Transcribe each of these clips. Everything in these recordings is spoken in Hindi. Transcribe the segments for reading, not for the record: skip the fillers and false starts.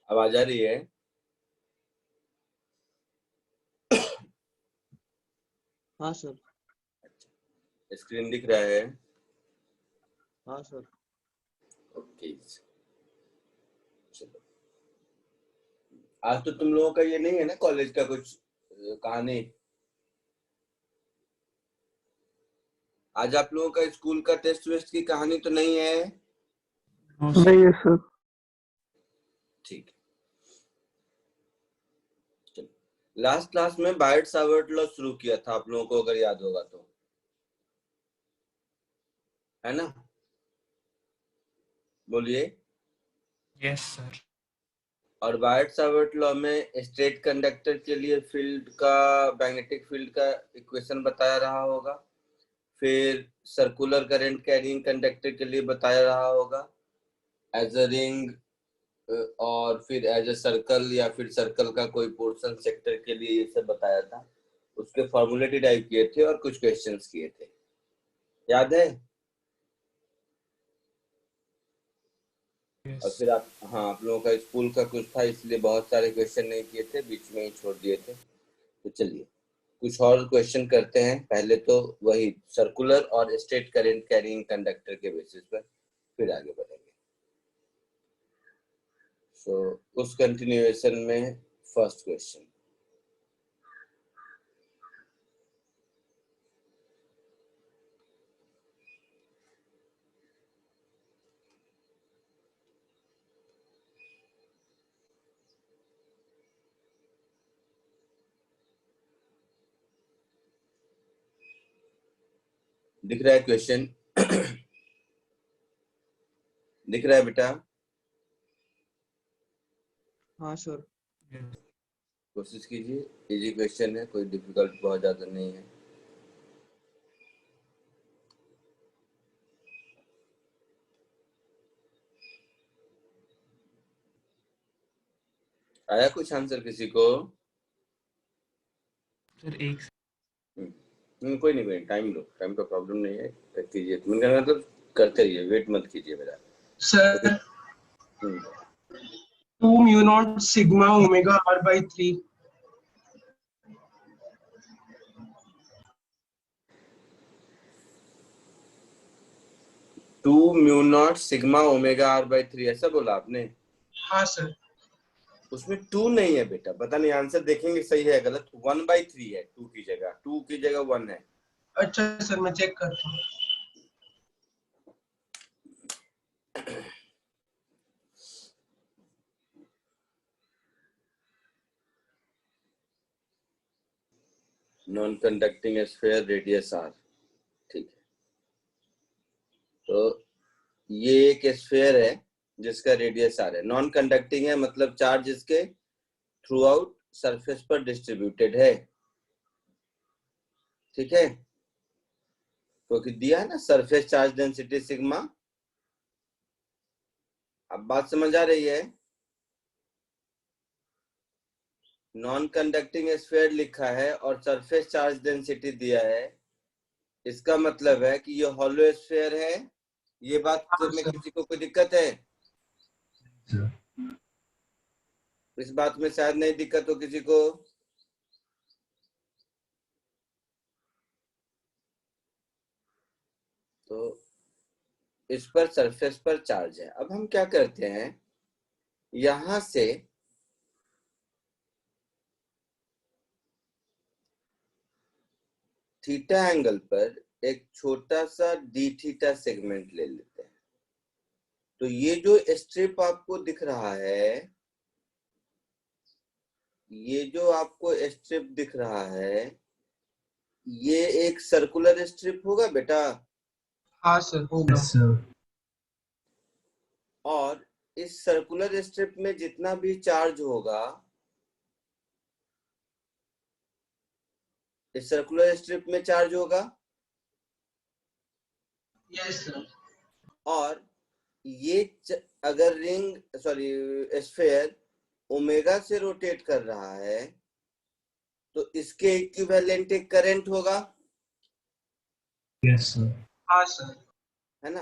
आवाज आ रही है? हाँ सर। स्क्रीन दिख रहा है? हाँ सर। ओके, चलो। आज तो तुम लोगों का ये नहीं है ना, कॉलेज का कुछ कहानी? आज आप लोगों का स्कूल का टेस्ट वेस्ट की कहानी तो नहीं है? नहीं है सर। ठीक है। लास्ट क्लास में बायट सावर्ट लॉ शुरू किया था आप लोगों को, अगर याद होगा तो, है ना? बोलिए। Yes sir. और बायट सावर्ट लॉ में स्ट्रेट कंडक्टर के लिए फील्ड का, मैग्नेटिक फील्ड का इक्वेशन बताया रहा होगा। फिर सर्कुलर करंट कैरिंग कंडक्टर के लिए बताया रहा होगा, एज अ रिंग, और फिर एज अ सर्कल, या फिर सर्कल का कोई पोर्शन सेक्टर के लिए, ये सब बताया था। उसके फॉर्मूले डिराइव किए थे और कुछ क्वेश्चंस किए थे, याद है? यस। और फिर आप लोगों का स्कूल का कुछ था, इसलिए बहुत सारे क्वेश्चन नहीं किए थे, बीच में ही छोड़ दिए थे। तो चलिए कुछ और क्वेश्चन करते हैं। पहले तो वही सर्कुलर और स्ट्रेट करंट कैरिंग कंडक्टर के बेसिस पर, फिर आगे बढ़ेंगे। सो उस कंटिन्यूएशन में फर्स्ट क्वेश्चन, दिख रहा है क्वेश्चन? दिख रहा है बेटा? हाँ सर। कोशिश कीजिए, इजी क्वेश्चन है, कोई डिफिकल्ट बहुत ज्यादा नहीं है। आया कुछ आंसर किसी को? सर एक कोई नहीं, टाइम लो, टाइम का प्रॉब्लम नहीं है, कीजिए। मेरा मतलब करते रहिए, वेट मत कीजिए मेरा। Sir 2 mu naught sigma omega r by 3। 2 mu naught sigma omega r by 3, ऐसा बोला आपने? हाँ सर। उसमें 2 नहीं है बेटा, पता नहीं, आंसर देखेंगे सही है गलत। 1/3 है, 2 की जगह 1 है। अच्छा सर, मैं चेक करता हूँ। Non conducting sphere radius r, ठीक है। तो ये एक स्फीयर है जिसका रेडियस r है, नॉन कंडक्टिंग है, मतलब चार्ज इसके थ्रू आउट सरफेस पर डिस्ट्रीब्यूटेड है, ठीक है। क्योंकि दिया है ना सरफेस चार्ज डेंसिटी सिग्मा। अब बात समझ आ रही है? नॉन कंडक्टिंग स्फीयर लिखा है और सरफेस चार्ज डेंसिटी दिया है, इसका मतलब है कि ये हॉलो स्फीयर है। ये बात में किसी को कोई दिक्कत है? इस बात में शायद नहीं दिक्कत हो किसी को। तो इस पर सरफेस पर चार्ज है। अब हम क्या करते हैं, यहां से थीटा एंगल पर एक छोटा सा डी थीटा सेगमेंट ले लेते हैं। तो ये जो स्ट्रिप आपको दिख रहा है, ये जो आपको स्ट्रिप दिख रहा है, ये एक सर्कुलर स्ट्रिप होगा बेटा। हाँ सर, होगा। और इस सर्कुलर स्ट्रिप में जितना भी चार्ज होगा, इस सर्कुलर स्ट्रिप में चार्ज होगा, यस सर। और ये अगर स्फीयर ओमेगा से रोटेट कर रहा है, तो इसके इक्विवेलेंट एक करंट होगा। Yes sir. हाँ सर। है ना?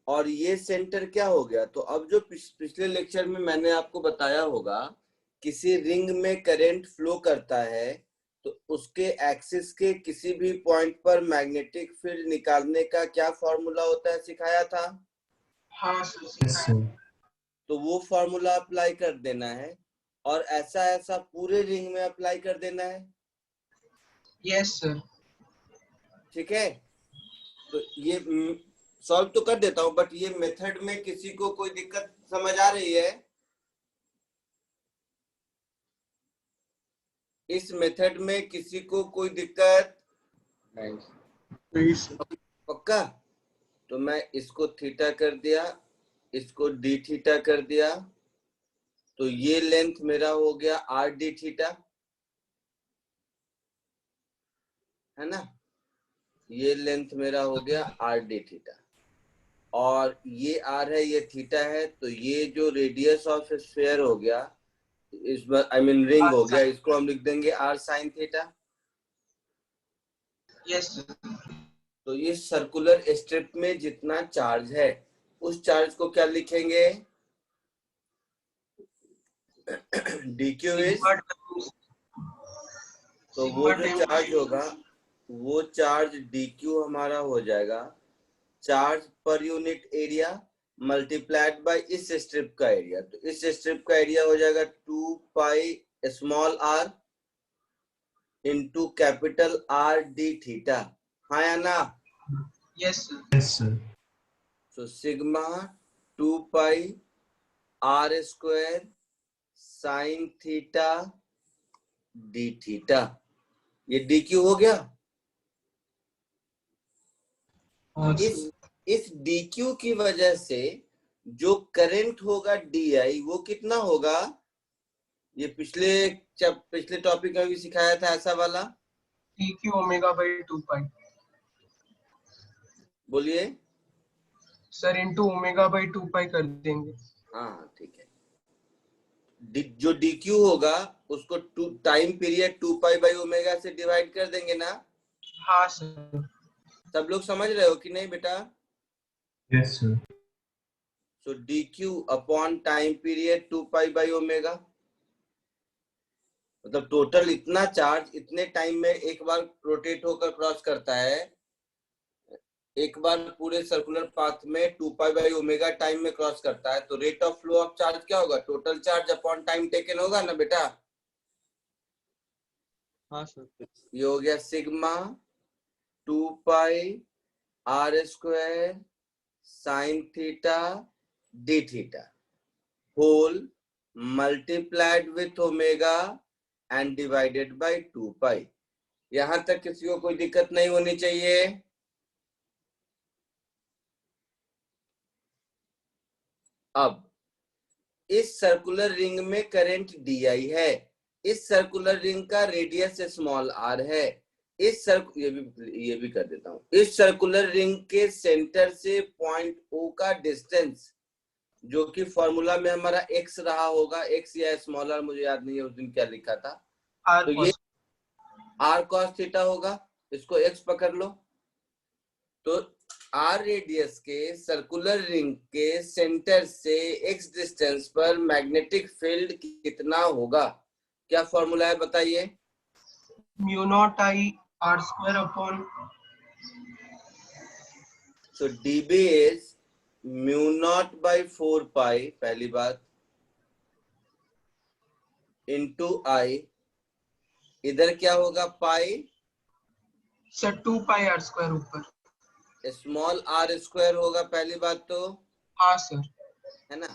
और ये सेंटर क्या हो गया। तो अब जो पिछले लेक्चर में मैंने आपको बताया होगा, किसी रिंग में करंट फ्लो करता है तो उसके एक्सिस के किसी भी पॉइंट पर मैग्नेटिक फील्ड निकालने का क्या फॉर्मूला होता है, सिखाया था। हाँ सर Yes, सिखाया। sir. तो वो फॉर्मूला अप्लाई कर देना है और ऐसा ऐसा पूरे रिंग में अप्लाई कर देना है। Yes sir. ठीक है, तो ये सॉल्व तो कर देता हूं, बट ये मेथड में किसी को कोई दिक्कत समझ आ रही है? इस मेथड में किसी को कोई दिक्कत नहीं सर। पक्का? तो मैं इसको थीटा कर दिया, इसको डी थीटा कर दिया, तो ये लेंथ मेरा हो गया आर डी थीटा, है ना। ये लेंथ मेरा हो गया आर डी थीटा, और ये आर है, ये थीटा है, तो ये जो रेडियस ऑफ स्फीयर हो गया, इस बार आई मीन रिंग हो गया, इसको हम लिख देंगे R sine theta. Yes sir. तो ये सर्कुलर स्ट्रिप में जितना चार्ज है उस चार्ज को क्या लिखेंगे, dq इज, तो वो जो चार्ज होगा वो चार्ज dq हमारा हो जाएगा charge per unit area multiplied by इस स्ट्रिप का एरिया। तो इस स्ट्रिप का एरिया हो जाएगा 2 pi small R into capital R D theta, हाँ या ना। Yes sir. Yes, sir. So sigma 2 pi R square sine theta D theta, ये डी क्यू हो गया। हाँ इस सर। इस डी क्यू की वजह से जो करंट होगा डी आई वो कितना होगा, ये पिछले टॉपिक में भी सिखाया था ऐसा वाला, टी क्यू ओमेगा बाई 2 पाई बोलिए। सर, इंटू ओमेगा बाई 2 पाई कर देंगे। हाँ ठीक है, जो डी क्यू होगा उसको time period 2 pi by omega से डिवाइड कर देंगे ना। हाँ सर। सब लोग समझ रहे हो कि नहीं बेटा? Yes, sir. So D Q upon time period 2 pi by omega, मतलब टोटल इतना चार्ज इतने टाइम में एक बार रोटेट होकर क्रॉस करता है, एक बार पूरे सर्कुलर पाथ में 2 पाई बाई ओमेगा टाइम में क्रॉस करता है, तो rate of flow of charge क्या होगा, total charge upon time taken होगा ना बेटा। हाँ सर। ये हो गया sigma 2 pi R square sine theta D theta whole multiplied with omega and divided by 2 pi. यहां तक किसी को कोई दिक्कत नहीं होनी चाहिए। अब इस सर्कुलर रिंग में करंट डी आई है, इस सर्कुलर रिंग का रेडियस स्मॉल आर है, ये भी कर देता हूं, इस सर्कुलर रिंग के सेंटर से पॉइंट ओ का डिस्टेंस, जो कि फॉर्मूला में हमारा एक्स रहा होगा, एक्स या स्मॉल आर, मुझे याद नहीं है उस दिन क्या लिखा था, तो ये आर कॉस थीटा होगा, इसको एक्स पकड़ लो। तो आर रेडियस के सर्कुलर रिंग के सेंटर से एक्स डिस्टेंस पर मैग्नेटिक फील्ड कितना होगा, क्या फॉर्मूला है बताइए। Mu not I R square upon, so dB is mu not by 4 पाई, पहली बात, इंटू आई, इधर क्या होगा पाई, सर 2 पाई आर स्क्वायर ऊपर। स्मॉल आर स्क्वायर होगा पहली बात तो, हाँ सर। है ना।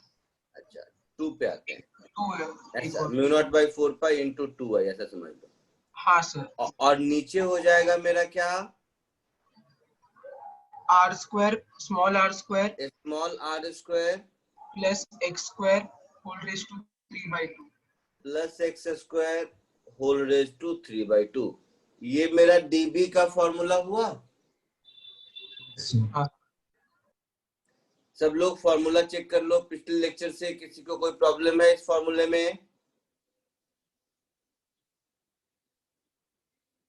अच्छा 2 पे आते हैं, 2 है ऐसा mu naught by 4 pi into 2 है, ऐसा समझ लो। हाँ सर। और नीचे हो जाएगा मेरा क्या, R square small r square plus X square whole raise to 3/2 plus X square whole raise to 3/2। ये मेरा डीबी का फॉर्मूला हुआ। Yes, sir. हाँ सब लोग फॉर्मूला चेक कर लो पिछले लेक्चर से, किसी को कोई प्रॉब्लम है इस फॉर्मूले में।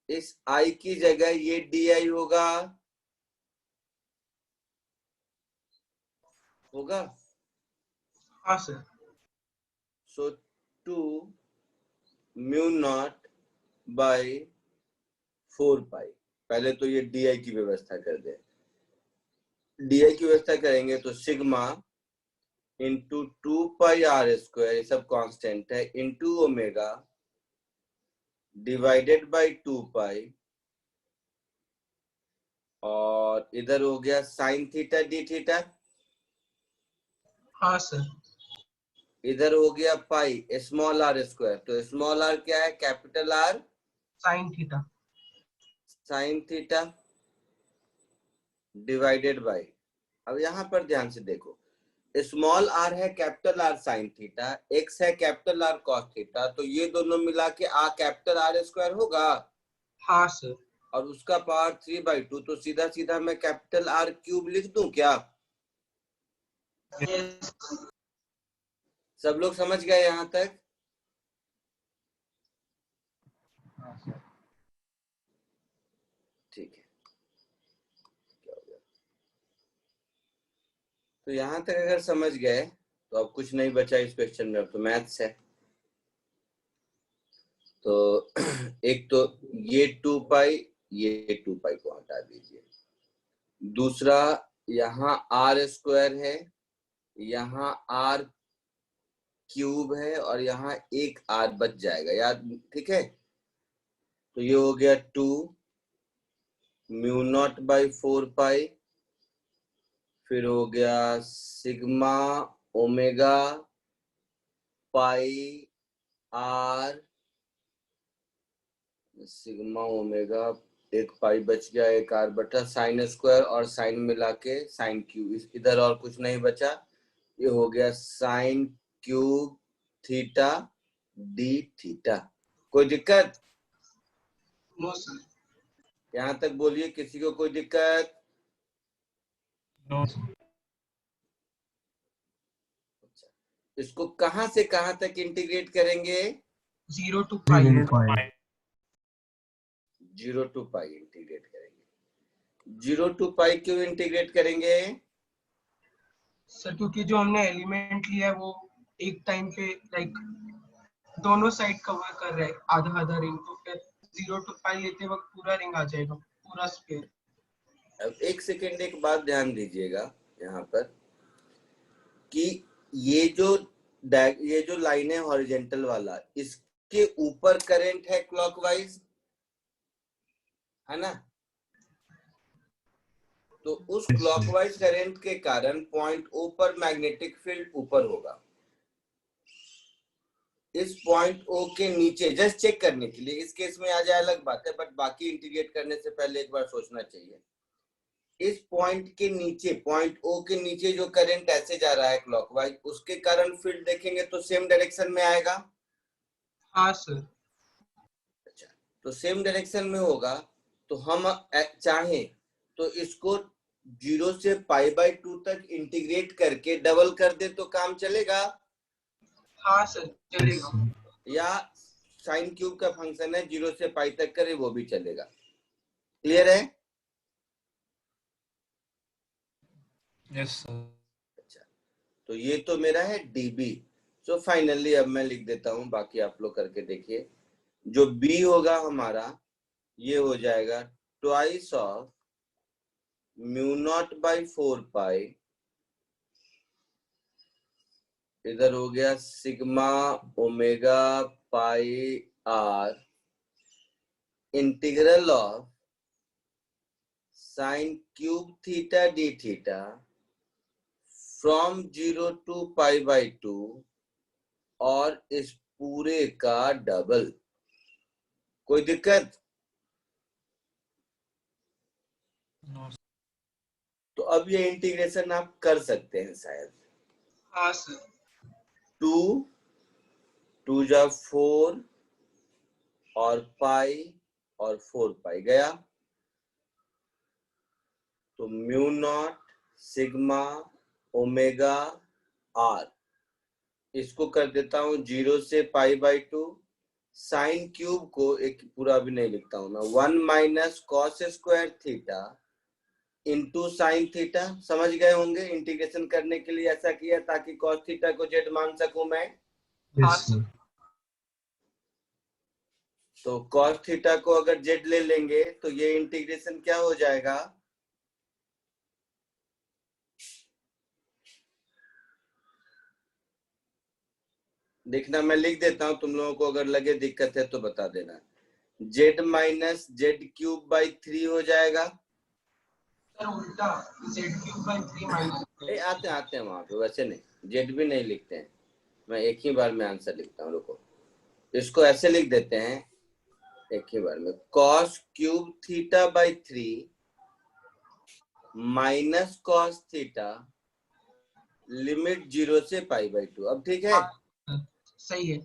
इस आई की जगह ये डी आई होगा, होगा? हाँ sir. So 2 mu naught by 4 पाई। पहले तो ये डी आई की व्यवस्था कर दे। डी आई की व्यवस्था करेंगे तो sigma into 2 pi R square, ये सब कांस्टेंट है, into omega divided by 2 pi, और इधर हो गया साइन थीटा डी थीटा। हाँ सर। इधर हो गया पाई स्मॉल आर स्क्वायर, तो स्मॉल आर क्या है? Capital R sine theta. Sine theta divided by, अब यहां पर ध्यान से देखो, स्मॉल आर है capital R sine theta, X है कैपिटल आर कॉस थीटा, तो ये दोनों मिला के आ कैपिटल आर स्क्वायर होगा। हाँ सर। और उसका पावर 3/2, तो सीधा सीधा मैं कैपिटल आर क्यूब लिख दूं क्या? यस। सब लोग समझ गए यहां तक? ठीक है, क्या हो गया? तो यहां तक अगर समझ गए तो अब कुछ नहीं बचा इस क्वेश्चन में, अब तो मैथ्स है। तो एक तो ये 2 पाई, ये 2 पाई को हटा दीजिए। दूसरा यहाँ आर स्क्वायर है, यहाँ आर क्यूब है, और यहाँ एक आर बच जाएगा याद, ठीक है? तो ये हो गया 2 म्यू नॉट बाई 4 पाई, फिर हो गया sigma omega pi R, sigma omega, एक पाई बच गया, एक आर बटा साइन स्क्वायर और साइन मिला के साइन क्यूब, इधर और कुछ नहीं बचा। ये हो गया sine cube theta D theta. कोई दिक्कत? No sir. यहाँ तक बोलिए, किसी को कोई दिक्कत? No sir. इसको कहां से कहां तक इंटीग्रेट करेंगे? 0 to pi. 0 to pi integrate करेंगे। 0 to पाई क्यों इंटीग्रेट करेंगे? सर क्योंकि जो हमने एलिमेंट लिया है वो एक टाइम पे लाइक दोनों साइड कवर कर रहा है, आधा आधा रिंग, तो फिर 0 to पाई लेते वक्त पूरा रिंग आ जाएगा, पूरा स्क्वायर। अब एक सेकेंड, एक बात ध्यान दीजिएगा यहाँ पर कि ये जो लाइन है हॉरिजेंटल वाला, इसके ऊपर करंट है क्लॉकवाइज, है ना? तो उस क्लॉकवाइज करंट के कारण पॉइंट ओ पर मैग्नेटिक फील्ड ऊपर होगा। इस पॉइंट ओ के नीचे, जस्ट चेक करने के लिए, इस केस में आ जाए अलग बात है, बट बाकी इंटीग्रेट करने से पहले एक बार सोचना चाहिए। इस पॉइंट के नीचे, पॉइंट ओ के नीचे जो करंट ऐसे जा रहा है क्लॉकवाइज, उसके कारण फील्ड देखेंगे तो सेम डायरेक्शन में आएगा। हाँ सर। अच्छा, तो सेम डायरेक्शन में होगा, तो हम चाहें तो इसको 0 से π/2 तक इंटीग्रेट करके डबल कर दे तो काम चलेगा। हाँ सर चलेगा। या साइन क्यूब का फंक्शन है, 0 से पाई तक करे वो भी चलेगा। क्लियर है? Yes sir. अच्छा, तो ये तो मेरा है dB। सो फाइनली अब मैं लिख देता हूं, बाकी आप लोग करके देखिए। जो B होगा हमारा, ये हो जाएगा twice of mu not by 4 pi, इधर हो गया sigma omega pi R, integral of sine cube theta D theta from 0 to π/2, और इस पूरे का डबल। कोई दिक्कत? नो। तो अब ये इंटीग्रेशन आप कर सकते हैं शायद। हाँ सर। 2 जा 4 और पाई और 4 पाई गया, तो mu naught sigma omega R, इसको कर देता हूं 0 से π/2। साइन क्यूब को एक पूरा भी नहीं लिखता हूं मैं, 1 - cos² theta into sine theta. समझ गए होंगे, इंटीग्रेशन करने के लिए ऐसा किया ताकि कॉस थीटा को जेड मान सकूं मैं। हाँ Yes, सर। sir. तो कॉस थीटा को अगर जेड ले लेंगे तो ये इंटीग्रेशन क्या हो जाएगा, देखना मैं लिख देता हूं, तुम लोगों को अगर लगे दिक्कत है तो बता देना। Z minus Z cube by 3 हो जाएगा। सर उल्टा z³/3 माइनस। आते हैं वहां पे, वैसे नहीं, जेड भी नहीं लिखते हैं, मैं एक ही बार में आंसर लिखता हूँ। रुको, इसको ऐसे लिख देते हैं एक ही बार में, cos cube theta by 3 minus cos theta limit 0 से π/2। अब ठीक है, हाँ, सही है।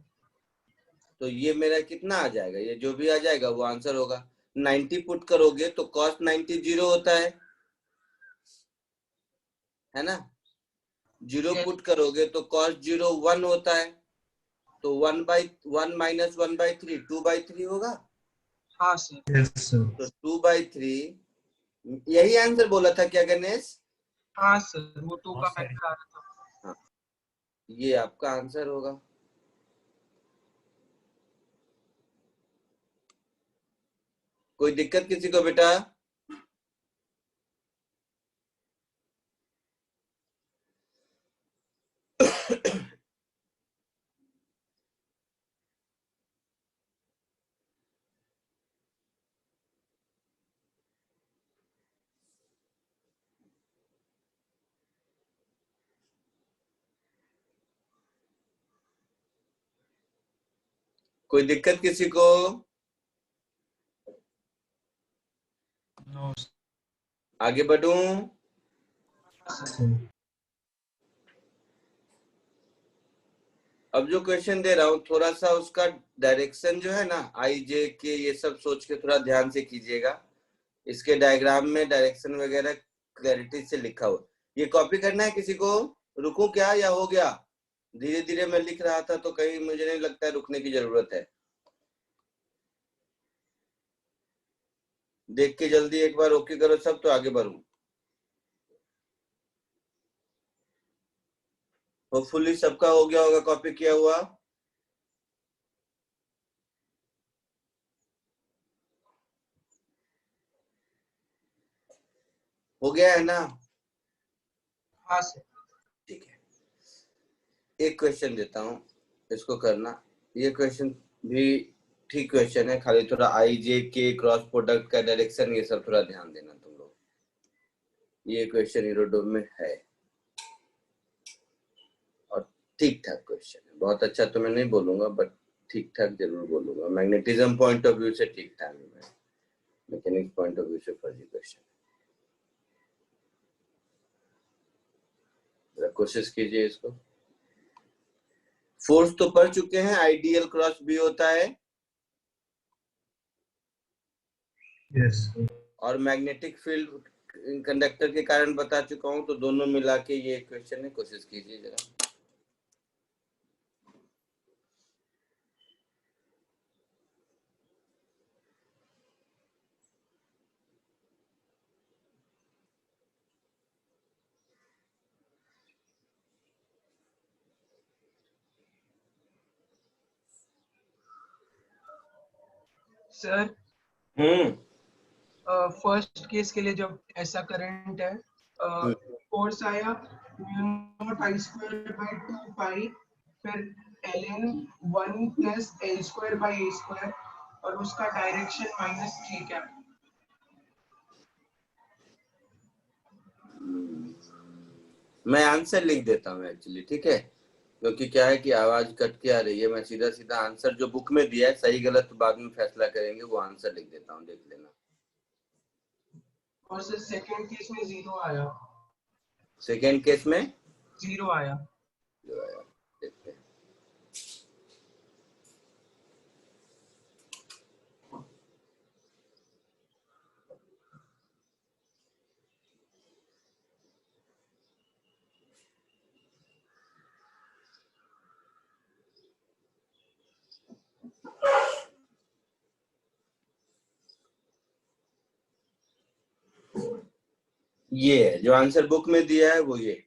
तो ये मेरा कितना आ जाएगा, ये जो भी आ जाएगा वो आंसर होगा। 90 पुट करोगे तो कॉस 90 0 होता है ना। 0 Yes. पुट करोगे तो कॉस 0 1 होता है, तो 1/1 माइनस 1/3 2/3 होगा। हाँ सर। Yes, sir. तो 2/3, यही आंसर बोला था क्या गणेश? हाँ सर, वो 2 हाँ, का सर। फैक्टर आ रहा था। हाँ, ये आपका आंसर होगा। कोई दिक्कत किसी को बेटा? कोई दिक्कत किसी को? No, आगे बढ़ूं? sir. अब जो क्वेश्चन दे रहा हूँ थोड़ा सा उसका डायरेक्शन जो है ना, आई जे के ये सब सोच के थोड़ा ध्यान से कीजिएगा। इसके डायग्राम में डायरेक्शन वगैरह क्लैरिटी से लिखा हुआ, ये कॉपी करना है किसी को? रुकूं क्या या हो गया? धीरे धीरे मैं लिख रहा था तो कहीं मुझे नहीं लगता है रुकने की जरूरत है। देख के जल्दी एक बार ओके करो सब, तो आगे बढ़ूं। होपफुली सबका हो गया होगा कॉपी किया हुआ। हो गया है ना? हाँ सर। ठीक है, एक क्वेश्चन देता हूँ, इसको करना। ये क्वेश्चन भी ठीक क्वेश्चन है, खाली थोड़ा आई जे के क्रॉस प्रोडक्ट का डायरेक्शन ये सब थोड़ा ध्यान देना तुम लोग। ये क्वेश्चन एरोडोम में है और ठीक ठाक क्वेश्चन है, बहुत अच्छा तो मैं नहीं बोलूंगा बट ठीक ठाक जरूर बोलूंगा। मैग्नेटिज्म पॉइंट ऑफ व्यू से ठीक ठाक है, मैकेनिक्स पॉइंट ऑफ व्यू से फर्जी क्वेश्चन। कोशिश कीजिए इसको। फोर्स तो पढ़ चुके हैं, आइडियल क्रॉस बी होता है Yes, sir. और मैग्नेटिक फील्ड कंडक्टर के कारण बता चुका हूं, तो दोनों मिला के ये क्वेश्चन है। कोशिश कीजिए जरा। सर फर्स्ट केस के लिए जब ऐसा करंट है, फोर्स आया μ0I²/2π, फिर ln 1 + L²/A² और उसका डायरेक्शन -3 कैप। मैं आंसर लिख देता हूँ एक्चुअली, ठीक है, क्योंकि क्या है कि आवाज कट के आ रही है। मैं सीधा सीधा आंसर जो बुक में दिया है, सही गलत बाद में फैसला करेंगे, वो आंसर लिख देता हूँ, देख लेना। और सर सेकंड केस में 0 आया। सेकेंड केस में 0 आया। जो आया देखते हैं। ये है जो आंसर बुक में दिया है वो ये।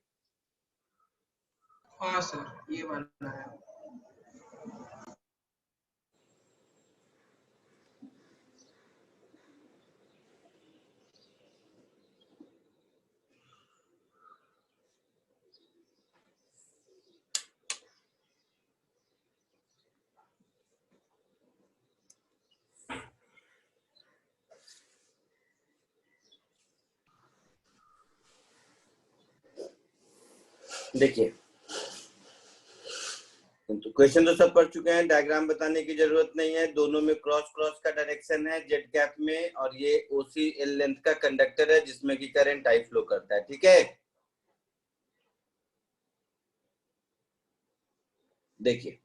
हाँ सर ये वाला है। देखिए तो क्वेश्चन तो सब पढ़ चुके हैं, डायग्राम बताने की जरूरत नहीं है। दोनों में क्रॉस क्रॉस का डायरेक्शन है जेड कैप में, और ये ओसी एल लेंथ का कंडक्टर है जिसमें कि करंट आई फ्लो करता है। ठीक है, देखिए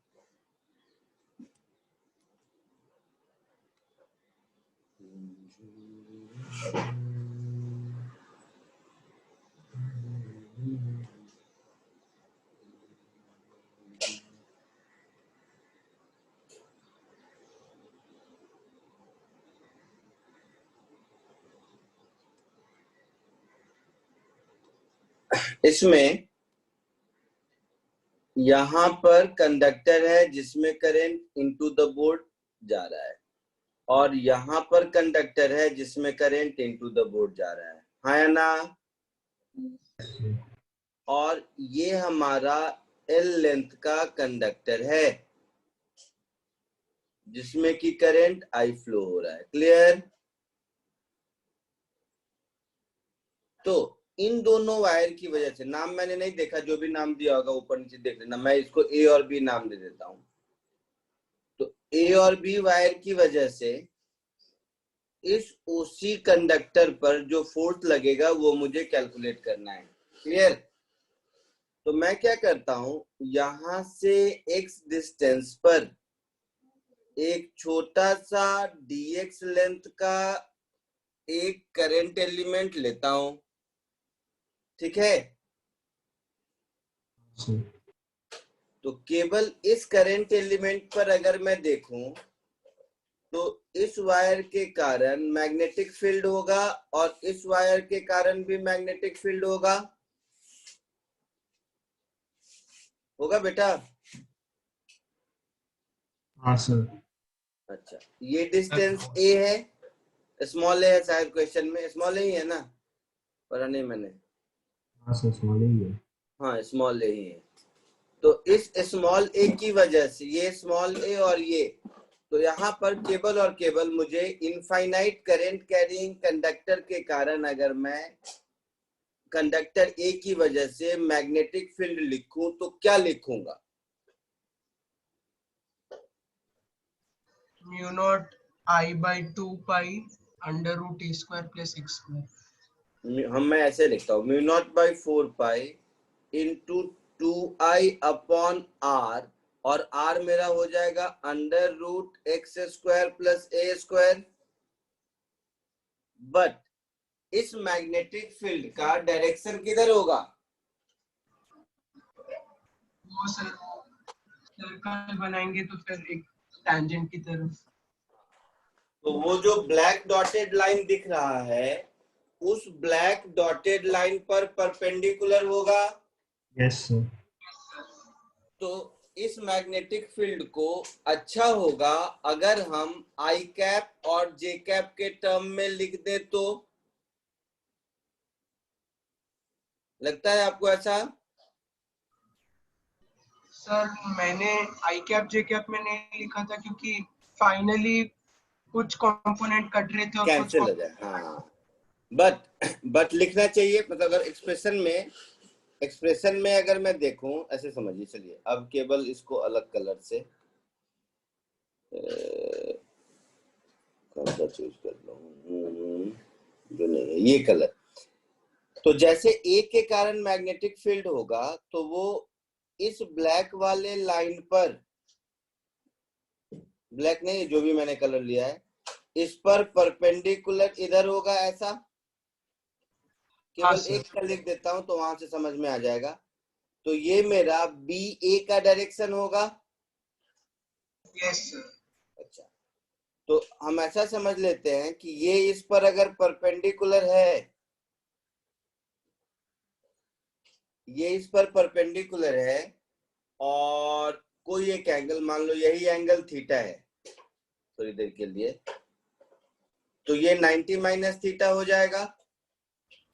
इसमें यहां पर कंडक्टर है जिसमें करंट इनटू द बोर्ड जा रहा है, और यहां पर कंडक्टर है जिसमें करंट इनटू द बोर्ड जा रहा है, हाँ या ना? और ये हमारा एल लेंथ का कंडक्टर है जिसमें कि करंट आई फ्लो हो रहा है। क्लियर? तो इन दोनों वायर की वजह से, नाम मैंने नहीं देखा, जो भी नाम दिया होगा ऊपर नीचे देख लेना, मैं इसको ए और बी नाम दे देता हूं। तो ए और बी वायर की वजह से इस ओसी कंडक्टर पर जो फोर्स लगेगा वो मुझे कैलकुलेट करना है। क्लियर? तो मैं क्या करता हूं, यहां से एक्स डिस्टेंस पर एक छोटा सा dx लेंथ का एक करंट एलिमेंट लेता हूं। ठीक है, तो केवल इस करंट एलिमेंट पर अगर मैं देखूं तो इस वायर के कारण मैग्नेटिक फील्ड होगा और इस वायर के कारण भी मैग्नेटिक फील्ड होगा। होगा बेटा? हाँ सर। अच्छा, ये डिस्टेंस ए है, स्मॉल ए है शायद क्वेश्चन में, स्मॉल ए ही है ना, पढ़ा नहीं मैंने। हाँ सर स्मॉल ही है। हाँ स्मॉल ए ही है। तो इस स्मॉल ए की वजह से, ये स्मॉल ए और ये, तो यहाँ पर केबल और केबल मुझे इनफाइनाइट करंट कैरिंग कंडक्टर के कारण अगर मैं कंडक्टर ए की वजह से मैग्नेटिक फील्ड लिखूं तो क्या लिखूंगा? Mu not I by 2 pi under root T square plus X square. मैं ऐसे लिखता हूँ, mu not by 4 pi into 2i upon R, और आर मेरा हो जाएगा under root X square plus A square. But इस मैग्नेटिक फील्ड का डायरेक्शन किधर होगा? वो सर सर्कल बनाएंगे तो फिर एक टैंजेंट की तरफ। तो वो जो ब्लैक डॉटेड लाइन दिख रहा है उस ब्लैक डॉटेड लाइन पर परपेंडिकुलर होगा। Yes sir. तो इस मैग्नेटिक फील्ड को अच्छा होगा अगर हम आई कैप और जे कैप के टर्म में लिख दे, तो लगता है आपको ऐसा? सर मैंने आई कैप जे कैप में नहीं लिखा था क्योंकि फाइनली कुछ कंपोनेंट कट रहे थे और कुछ कैंसिल हो जाए, हाँ। बट लिखना चाहिए, मतलब अगर एक्सप्रेशन में अगर मैं देखूं, ऐसे समझिए। चलिए अब केवल इसको अलग कलर से कौन सा चूज कर लूं, जो नहीं है ये कलर। तो जैसे ए के कारण मैग्नेटिक फील्ड होगा तो वो इस ब्लैक वाले लाइन पर, ब्लैक नहीं जो भी मैंने कलर लिया है, इस पर परपेंडिकुलर इधर होगा ऐसा। केवल एक का लिख देता हूं तो वहां से समझ में आ जाएगा। तो ये मेरा बी ए का डायरेक्शन होगा। Yes sir. अच्छा, तो हम ऐसा समझ लेते हैं कि ये इस पर अगर परपेंडिकुलर है ये इस पर परपेंडिकुलर है और कोई एक एंगल, मान लो यही एंगल थीटा है थोड़ी देर के लिए, तो ये 90 माइनस थीटा हो जाएगा।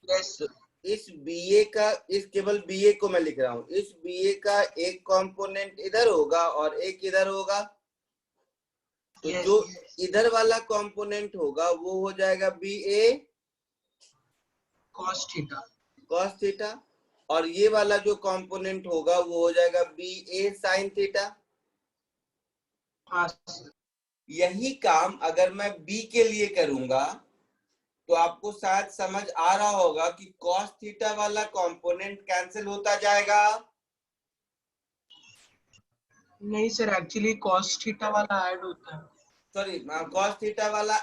यस तो इस BA का, इस केवल BA को मैं लिख रहा हूं, इस BA का एक कंपोनेंट इधर होगा और एक इधर होगा। तो Yes, जो yes. इधर वाला कंपोनेंट होगा वो हो जाएगा BA cos theta. cos theta, और ये वाला जो कंपोनेंट होगा वो हो जाएगा BA sin थीटा। हाँ सर। यही काम अगर मैं B के लिए करूंगा तो आपको शायद समझ आ रहा होगा कि cos थीटा वाला कंपोनेंट कैंसिल होता जाएगा। नहीं सर, एक्चुअली cos थीटा वाला ऐड होता है। सॉरी, cos थीटा वाला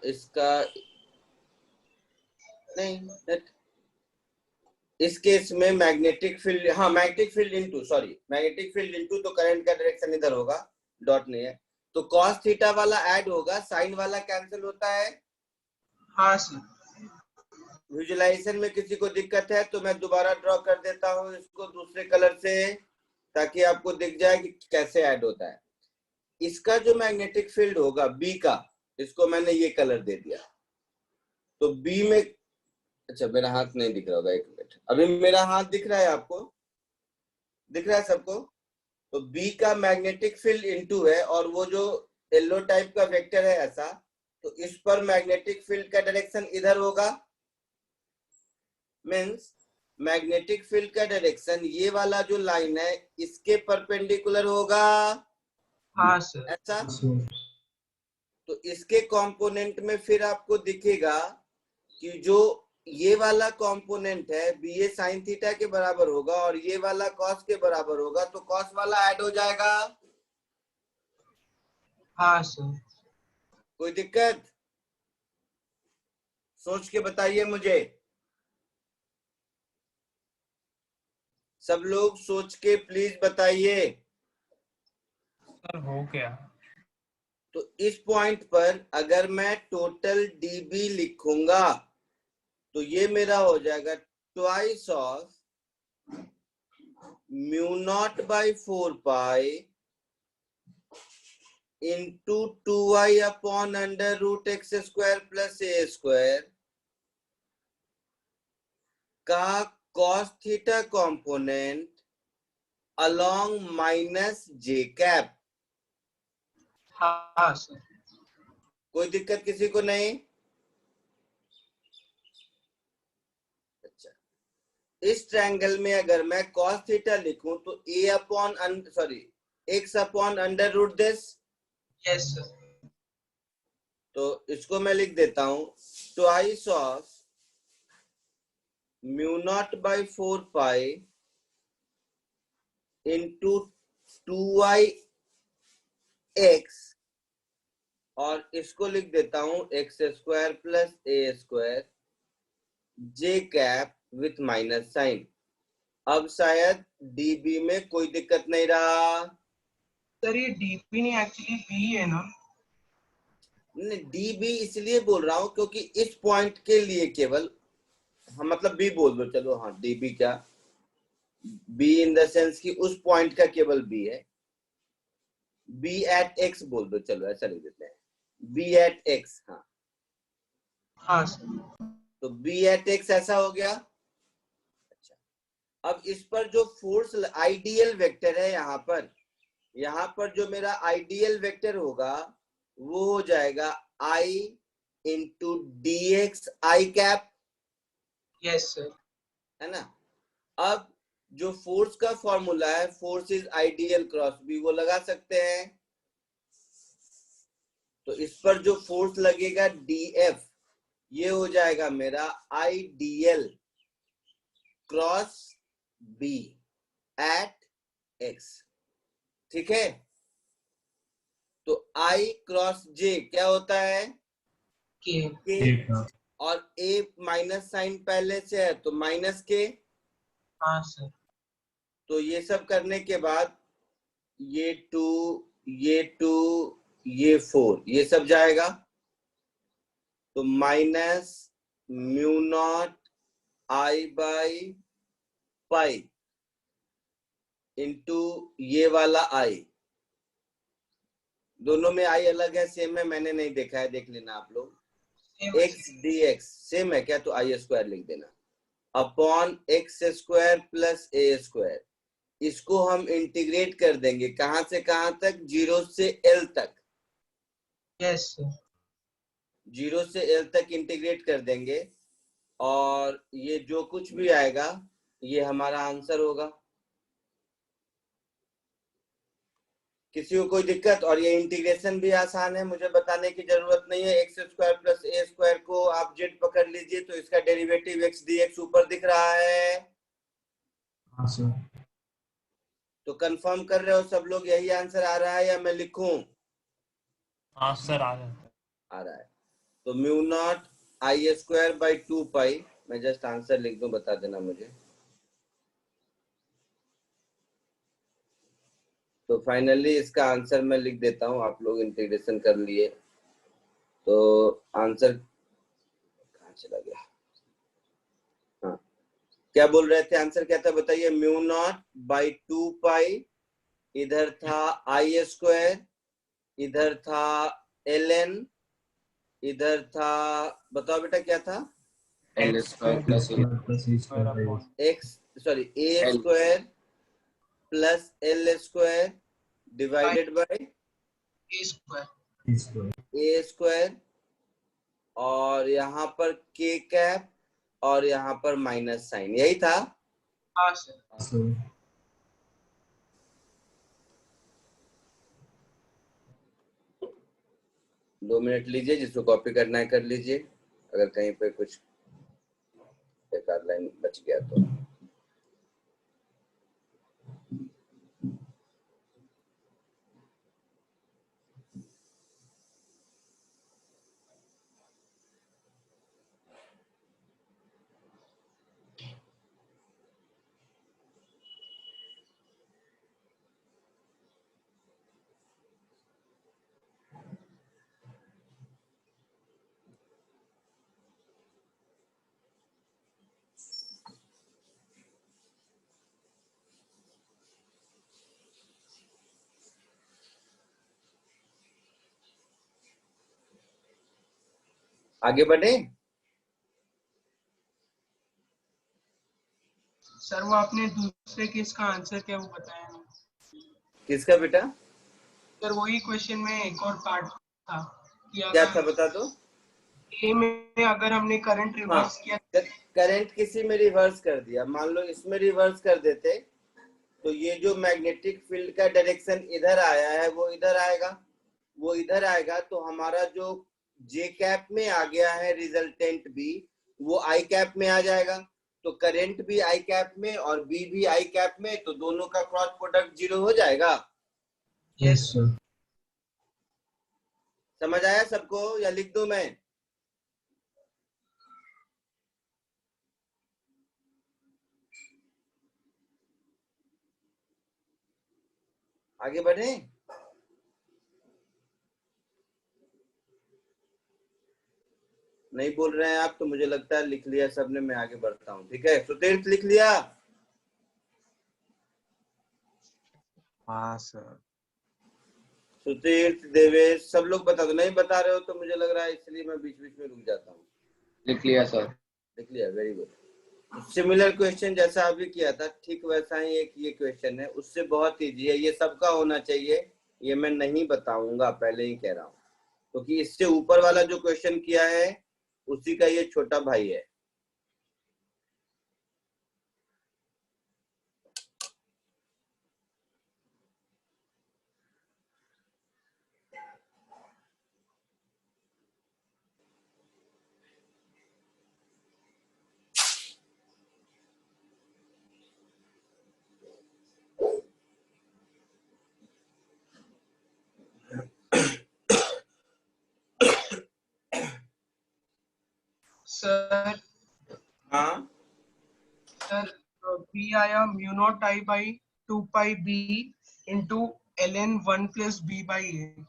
इसका नहीं, इस केस में मैग्नेटिक फील्ड, हाँ magnetic field into, sorry magnetic field into, तो करंट का डायरेक्शन इधर होगा, डॉट नहीं है, तो cos थीटा वाला ऐड होगा, साइन वाला कैंसिल होता है। हाँ सर। विजुअलाइजेशन में किसी को दिक्कत है तो मैं दोबारा ड्रॉ कर देता हूँ इसको दूसरे कलर से, ताकि आपको दिख जाए कि कैसे ऐड होता है। इसका जो मैग्नेटिक फील्ड होगा B का, इसको मैंने ये कलर दे दिया, तो B में, अच्छा मेरा हाथ नहीं दिख रहा होगा, एक मिनट, अभी मेरा हाथ दिख रहा है, आपको दिख रहा है सबको? तो B का मैग्नेटिक फील्ड इनटू है, और वो जो येलो टाइप का वेक्टर है ऐसा, तो इस पर मैग्नेटिक फील्ड का डायरेक्शन इधर होगा, मींस मैग्नेटिक फील्ड का डायरेक्शन ये वाला जो लाइन है इसके परपेंडिकुलर होगा, हाँ सर। ऐसा। सर तो इसके कंपोनेंट में फिर आपको दिखेगा कि जो ये वाला कंपोनेंट है BA sin थीटा के बराबर होगा और ये वाला cos के बराबर होगा, तो cos वाला ऐड हो जाएगा। हाँ सर। कोई दिक्कत? सोच के बताइए मुझे, सब लोग सोच के प्लीज बताइए। सर हो गया। तो इस पॉइंट पर अगर मैं टोटल DB लिखूंगा तो ये मेरा हो जाएगा twice of mu not by 4 pi into 2y upon under root X square plus A square का cos theta component along minus j cap. हाँ सर। कोई दिक्कत किसी को नहीं? अच्छा, इस ट्रायंगल में अगर मैं cos थीटा लिखूं तो a upon sorry x upon under root this, yes sir. तो इसको मैं लिख देता हूं twice of mu not by 4 pi into 2y x, और इसको लिख देता हूं X square plus A square J cap with minus sine. अब शायद DB में कोई दिक्कत नहीं रहा। सर ये DB नहीं, एक्चुअली B है ना। नहीं, DB इसलिए बोल रहा हूं क्योंकि इस पॉइंट के लिए केवल, हाँ मतलब B बोल दो, चलो हाँ DB क्या, B इन द सेंस कि उस पॉइंट का केवल B है, B एट x बोल दो, चलो ऐसा लिख देते हैं, B एट x, हाँ हाँ सर। तो B एट x ऐसा हो गया। अच्छा, अब इस पर जो फोर्स आइडियल वेक्टर है यहाँ पर जो मेरा आइडियल वेक्टर होगा वो हो जाएगा I into dx I cap, yes sir. है ना। अब जो फोर्स का फॉर्मूला है, force is ideal cross B, वो लगा सकते हैं। तो इस पर जो फोर्स लगेगा DF, ये हो जाएगा मेरा ideal cross B at x, ठीक है। तो I क्रॉस J क्या होता है? के। K, और A माइनस साइन पहले से है तो माइनस K। हाँ सर। तो ये सब करने के बाद ये 2, ये 2, ये 4, ये सब जाएगा, तो minus mu not I by pi into ये वाला आई, दोनों में आई अलग है सेम है, मैंने नहीं देखा है, देख लेना आप लोग। एक्स डी एक्स सेम है क्या, तो आई स्क्वायर लिख देना upon x square plus A square. इसको हम इंटीग्रेट कर देंगे कहां से कहां तक, 0 से एल तक। Yes sir. 0 से एल तक इंटीग्रेट कर देंगे और ये जो कुछ भी आएगा ये हमारा आंसर होगा। किसी को कोई दिक्कत? और ये इंटीग्रेशन भी आसान है, मुझे बताने की जरूरत नहीं है। X square plus A square को आप जेड पकड़ लीजिए तो इसका डेरिवेटिव एक्स डी एक्स ऊपर दिख रहा है। हाँ सर। तो कंफर्म कर रहे हो सब लोग, यही आंसर आ रहा है या मैं लिखूं? हाँ सर आ रहा है। तो mu not I square by 2 पाई, मैं जस्ट आंसर लिख दूं, बता देना मुझे। तो फाइनली इसका आंसर मैं लिख देता हूं, आप लोग इंटीग्रेशन कर लिए तो आंसर कहां चला गया? हाँ, क्या बोल रहे थे, आंसर क्या था बताइए? म्यू नॉट बाई 2 पाई, इधर था आई स्क्वायर, इधर था एल एन, इधर था, बताओ बेटा क्या था? L square plus x sorry A square plus L square divided by A square, और यहाँ पर के कैप और यहाँ पर माइनस साइन, यही था। हाँ सर। 2 मिनट लीजिए, जिसको कॉपी करना है कर लीजिए, अगर कहीं पे कुछ एक आध लाइन बच गया तो। आगे बढ़े सर। वो आपने दूसरे केस का आंसर क्या वो बताया नहीं। किसका बेटा? सर वही क्वेश्चन में एक और पार्ट था कि क्या अगर था बता दो। ए में अगर हमने करंट रिवर्स किया, करंट किसी में रिवर्स कर दिया, मान लो इसमें रिवर्स कर देते तो ये जो मैग्नेटिक फील्ड का डायरेक्शन इधर आया है वो इधर आएगा, वो इधर आएगा, तो हमारा जो जे कैप में आ गया है रिजल्टेंट बी, वो आई कैप में आ जाएगा। तो करंट भी आई कैप में और बी भी आई कैप में, तो दोनों का क्रॉस प्रोडक्ट 0 हो जाएगा। Yes sir. समझ आया सबको या लिख दूं मैं? आगे बढ़े? नहीं बोल रहे हैं आप, तो मुझे लगता है लिख लिया सबने, मैं आगे बढ़ता हूँ। ठीक है, सुतीर्थ लिख लिया? हाँ सर। सुतीर्थ, देवेश, सब लोग बता दो। नहीं बता रहे हो तो मुझे लग रहा है, इसलिए मैं बीच बीच में रुक जाता हूँ। लिख लिया सर। लिख लिया, वेरी गुड। सिमिलर क्वेश्चन जैसा अभी किया था ठीक वैसा ही एक ये क्वेश्चन है, उससे बहुत इजी है, ये सबका होना चाहिए, ये मैं नहीं बताऊंगा, पहले ही कह रहा हूँ, क्योंकि तो इससे ऊपर वाला जो क्वेश्चन किया है उसी का ये छोटा भाई है। सर हाँ सर बी आया mu not I by 2 pi b into l n 1 plus b by a.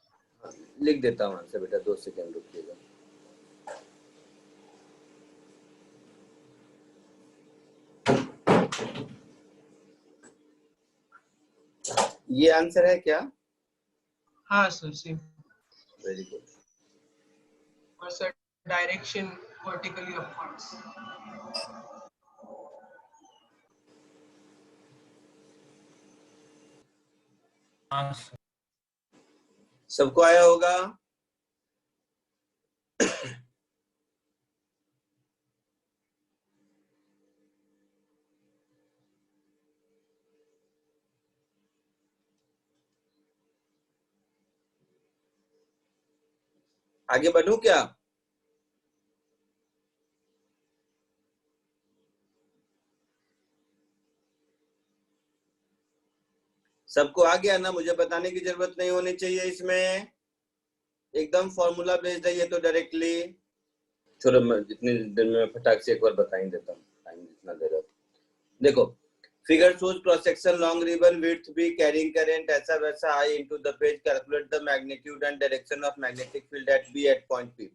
लिख देता हूँ आंसर बेटा, 2 सेकंड रुकिएगा। ये आंसर है क्या? हाँ सर सेम। Very good. और सर डायरेक्शन वर्टिकली अपवर्ड्स। हाँ सर। सबको आया होगा? आगे बढ़ूं क्या? सबको आ गया ना? मुझे बताने की जरूरत नहीं होनी चाहिए इसमें, एकदम फॉर्मूला बेस्ड है ये तो डायरेक्टली। छोड़ो, मैं जितनी देर में फटाक से एक बार बता ही देता हूँ, टाइम जितना दे रहा। देखो, figure shows cross section long ribbon width B carrying current ऐसा वैसा I into the page, calculate the magnitude and direction of magnetic field at B at point P.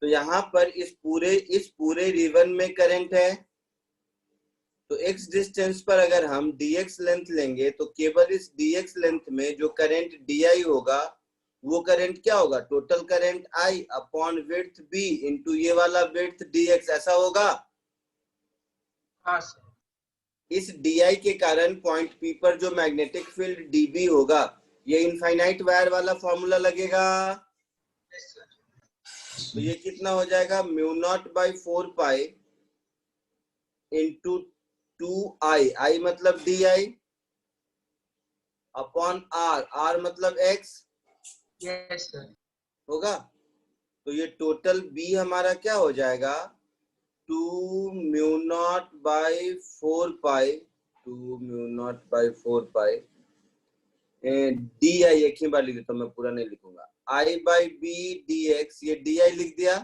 तो यहाँ पर इस पूरे रिबन में करंट है, तो x डिस्टेंस पर अगर हम dx लेंथ लेंगे तो केवल इस dx लेंथ में जो करंट di होगा वो करंट क्या होगा? Total current I upon width b into ये वाला विड्थ dx, ऐसा होगा। हाँ सर। इस di के कारण पॉइंट P पर जो मैग्नेटिक फील्ड dB होगा, ये इनफाइनाइट वायर वाला फॉर्मूला लगेगा। Yes sir. तो ये कितना हो जाएगा? Mu not by 4 pi into 2i, i मतलब di अपॉन r मतलब x यस सर। होगा। तो ये टोटल b हमारा क्या हो जाएगा? 2 mu naught by 4 pi, 2 mu naught by 4 pi D I, एक ही बार लिख देता हूँ, मैं पूरा नहीं लिखूंगा। i by B D X, ये डी आई लिख दिया,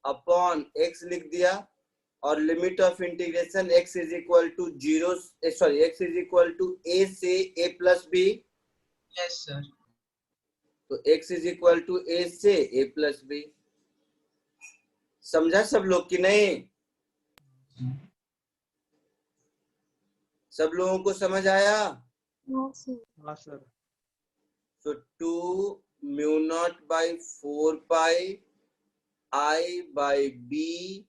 अपॉन x लिख दिया, और limit of integration x is equal to 0, sorry x is equal to a से a plus b। Yes sir. तो x is equal to a से a प्लस b। समझा सब लोग कि नहीं? सब लोगों को समझ आया? हाँ सर। तो 2 mu naught by 4 pi i by b,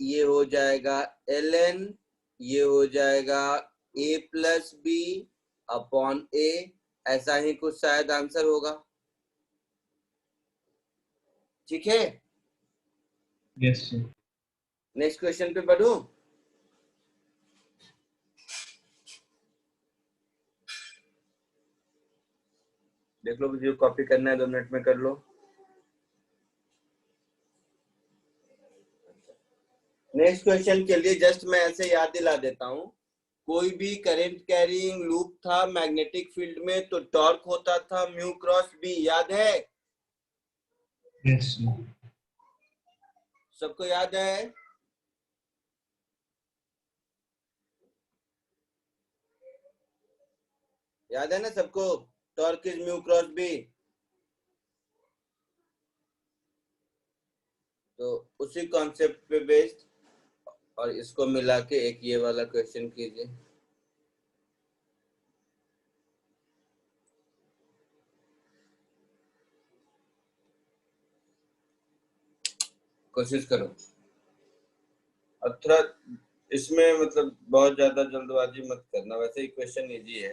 ये हो जाएगा ln, ये हो जाएगा a plus b upon a, ऐसा ही कुछ शायद आंसर होगा। ठीक है, यस सर। नेक्स्ट क्वेश्चन पे बढ़ूं? देख लो, मुझे कॉपी करना है 2 मिनट में कर लो। नेक्स्ट क्वेश्चन के लिए जस्ट मैं ऐसे याद दिला देता हूं, कोई भी करंट कैरिंग लूप था मैग्नेटिक फील्ड में तो टॉर्क होता था म्यू क्रॉस बी, याद है? Yes sir. सबको याद है? याद है ना सबको? Torque is mu cross B. तो उसी कॉन्सेप्ट पे बेस्ड और इसको मिला के एक ये वाला क्वेश्चन कीजिए। कोशिश करो, अब थोड़ा इसमें मतलब बहुत ज्यादा जल्दबाजी मत करना, वैसे ही क्वेश्चन इजी है।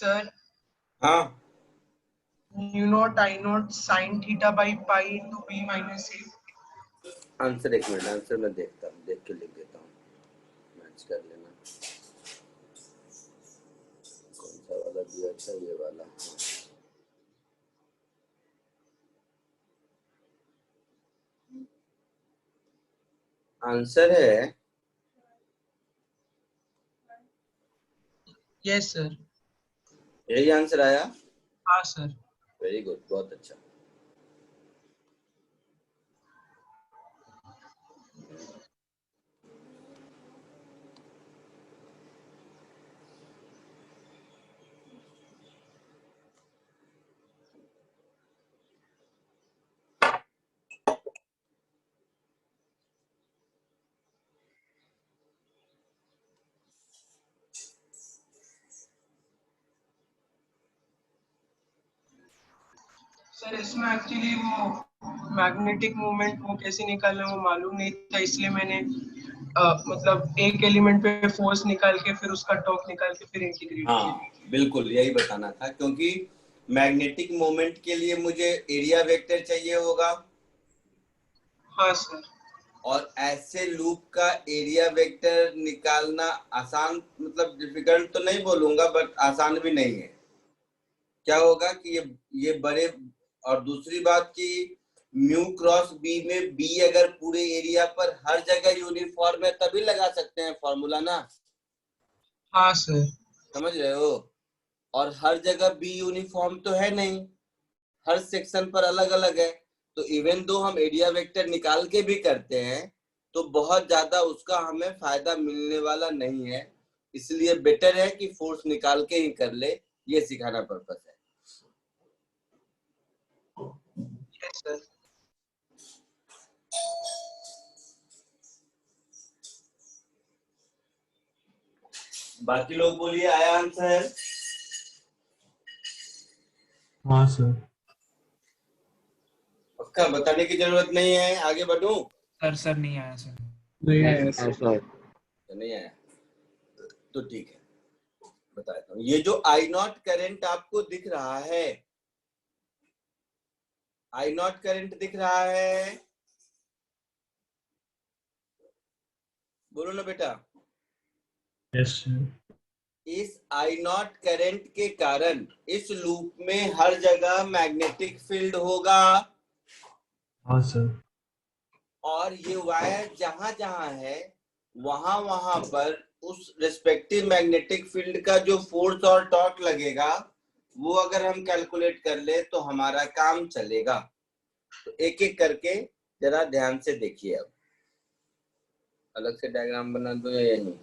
सर हाँ u naught I naught sin theta by pi into b minus a. Answer, एक मिनट, आंसर मैं देखता हूँ, देख के लिख देता हूँ, मैच कर लेना। कौन सा वाला दिया था? ये वाला। आंसर है यस सर। यही आंसर आया। हाँ सर। वेरी गुड, बहुत अच्छा। सर इसमें एक्चुअली वो मैग्नेटिक मोमेंट वो कैसे निकालना वो मालूम नहीं था, इसलिए मैंने मतलब एक एलिमेंट पे फोर्स निकाल के फिर उसका टॉर्क निकाल के फिर इंटीग्रेट किया। हाँ बिल्कुल, यही बताना था, क्योंकि मैग्नेटिक मोमेंट के लिए मुझे एरिया वेक्टर चाहिए होगा। हाँ सर। और ऐसे लूप का एरिया वेक्टर निकालना आसान, मतलब डिफिकल्ट तो नहीं बोलूंगा, बट आसान भी नहीं है। क्या होगा कि ये बड़े, और दूसरी बात कि म्यू क्रॉस बी में बी अगर पूरे एरिया पर हर जगह यूनिफॉर्म है तभी लगा सकते हैं फॉर्मूला ना। हाँ सर। समझ रहे हो? और हर जगह बी यूनिफॉर्म तो है नहीं, हर सेक्शन पर अलग अलग है। तो इवन दो हम एरिया वेक्टर निकाल के भी करते हैं तो बहुत ज्यादा उसका हमें फायदा मिलने वाला नहीं है, इसलिए बेटर है कि फोर्स निकाल के ही कर ले, ये सिखाना पर्पस है। Yes sir. बाकी लोग बोलिए, आया आंसर? हाँ सर। पक्का? बताने की जरूरत नहीं है, आगे बढ़ूं? सर नहीं आया सर। नहीं आया सर। तो नहीं आया तो ठीक है, बताता हूँ। ये जो आई नॉट करंट आपको दिख रहा है, आई नॉट करंट दिख रहा है, बोलो ना बेटा। Yes sir. इस आई नॉट करंट के कारण इस लूप में हर जगह मैग्नेटिक फील्ड होगा, हाँ सर। और ये वायर जहां जहां है वहां वहां पर उस रिस्पेक्टिव मैग्नेटिक फील्ड का जो फोर्स और टॉर्क लगेगा वो अगर हम कैलकुलेट कर ले तो हमारा काम चलेगा। तो एक एक करके जरा ध्यान से देखिए। अब अलग से डायग्राम बना दो या नहीं?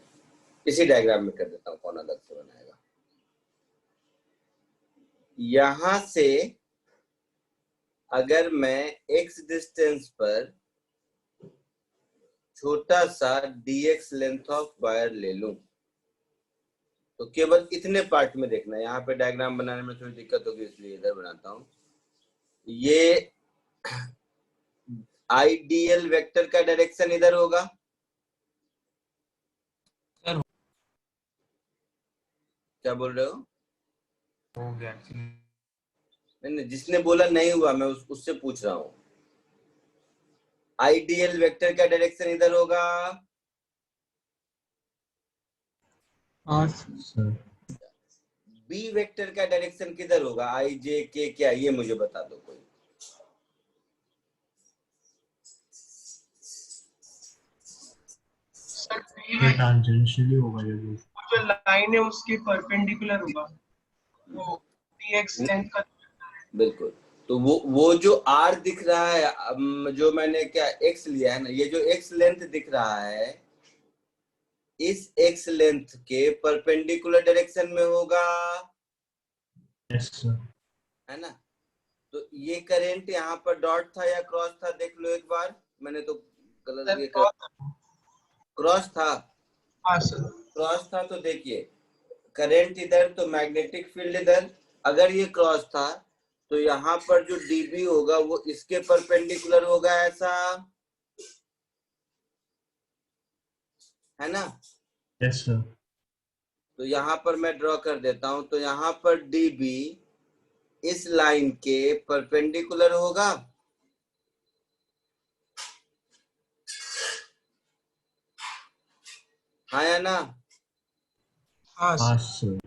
इसी डायग्राम में कर देता हूँ, कौन अलग से बनाएगा। यहां से अगर मैं x डिस्टेंस पर छोटा सा dx लेंथ ऑफ वायर ले लूं, तो केवल इतने पार्ट में देखना है। यहाँ पे डायग्राम बनाने में थोड़ी दिक्कत होगी इसलिए इधर बनाता हूँ। ये आइडियल वेक्टर का डायरेक्शन इधर होगा, सर क्या बोल रहे हो? हो गया। नहीं, जिसने बोला नहीं हुआ मैं उससे पूछ रहा हूँ। आइडियल वेक्टर का डायरेक्शन इधर होगा, हाँ सर। बी वेक्टर का डायरेक्शन किधर होगा? आई जे के क्या, ये मुझे बता दो कोई। सर ये टैंजेंशियली होगा ये भी। जो लाइन है उसके परपेंडिकुलर होगा वो dx लेंथ का। बिल्कुल। तो वो जो r दिख रहा है, जो मैंने क्या x लिया है ना, ये जो x लेंथ दिख रहा है इस x लेंथ के परपेंडिकुलर डायरेक्शन में होगा, यस सर। है ना? तो ये करंट यहाँ पर डॉट था या क्रॉस था, देख लो एक बार। मैंने तो गलत, ये क्रॉस था। हाँ सर। क्रॉस था तो देखिए करंट इधर तो मैग्नेटिक फील्ड इधर। अगर ये क्रॉस था तो यहाँ पर जो dB होगा वो इसके परपेंडिकुलर होगा, ऐसा है ना? Yes sir. तो यहाँ पर मैं ड्रॉ कर देता हूं। तो यहाँ पर डीबी इस लाइन के परपेंडिकुलर होगा, हाँ या ना? हाँ हाँ सर। सर।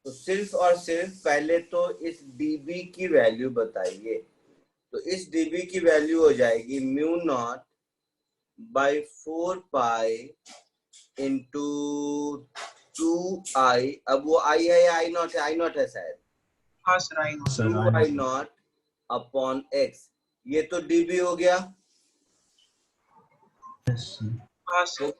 तो सिर्फ और सिर्फ पहले तो इस डीबी की वैल्यू बताइए। तो इस डीबी की वैल्यू हो जाएगी mu not by 4 pi into 2i। अब वो आई है या आई नॉट है? आई नॉट है शायद। हाँ sir, I know. Sir 2i not upon x, ये तो डीबी हो गया। Yes sir. हाँ सर।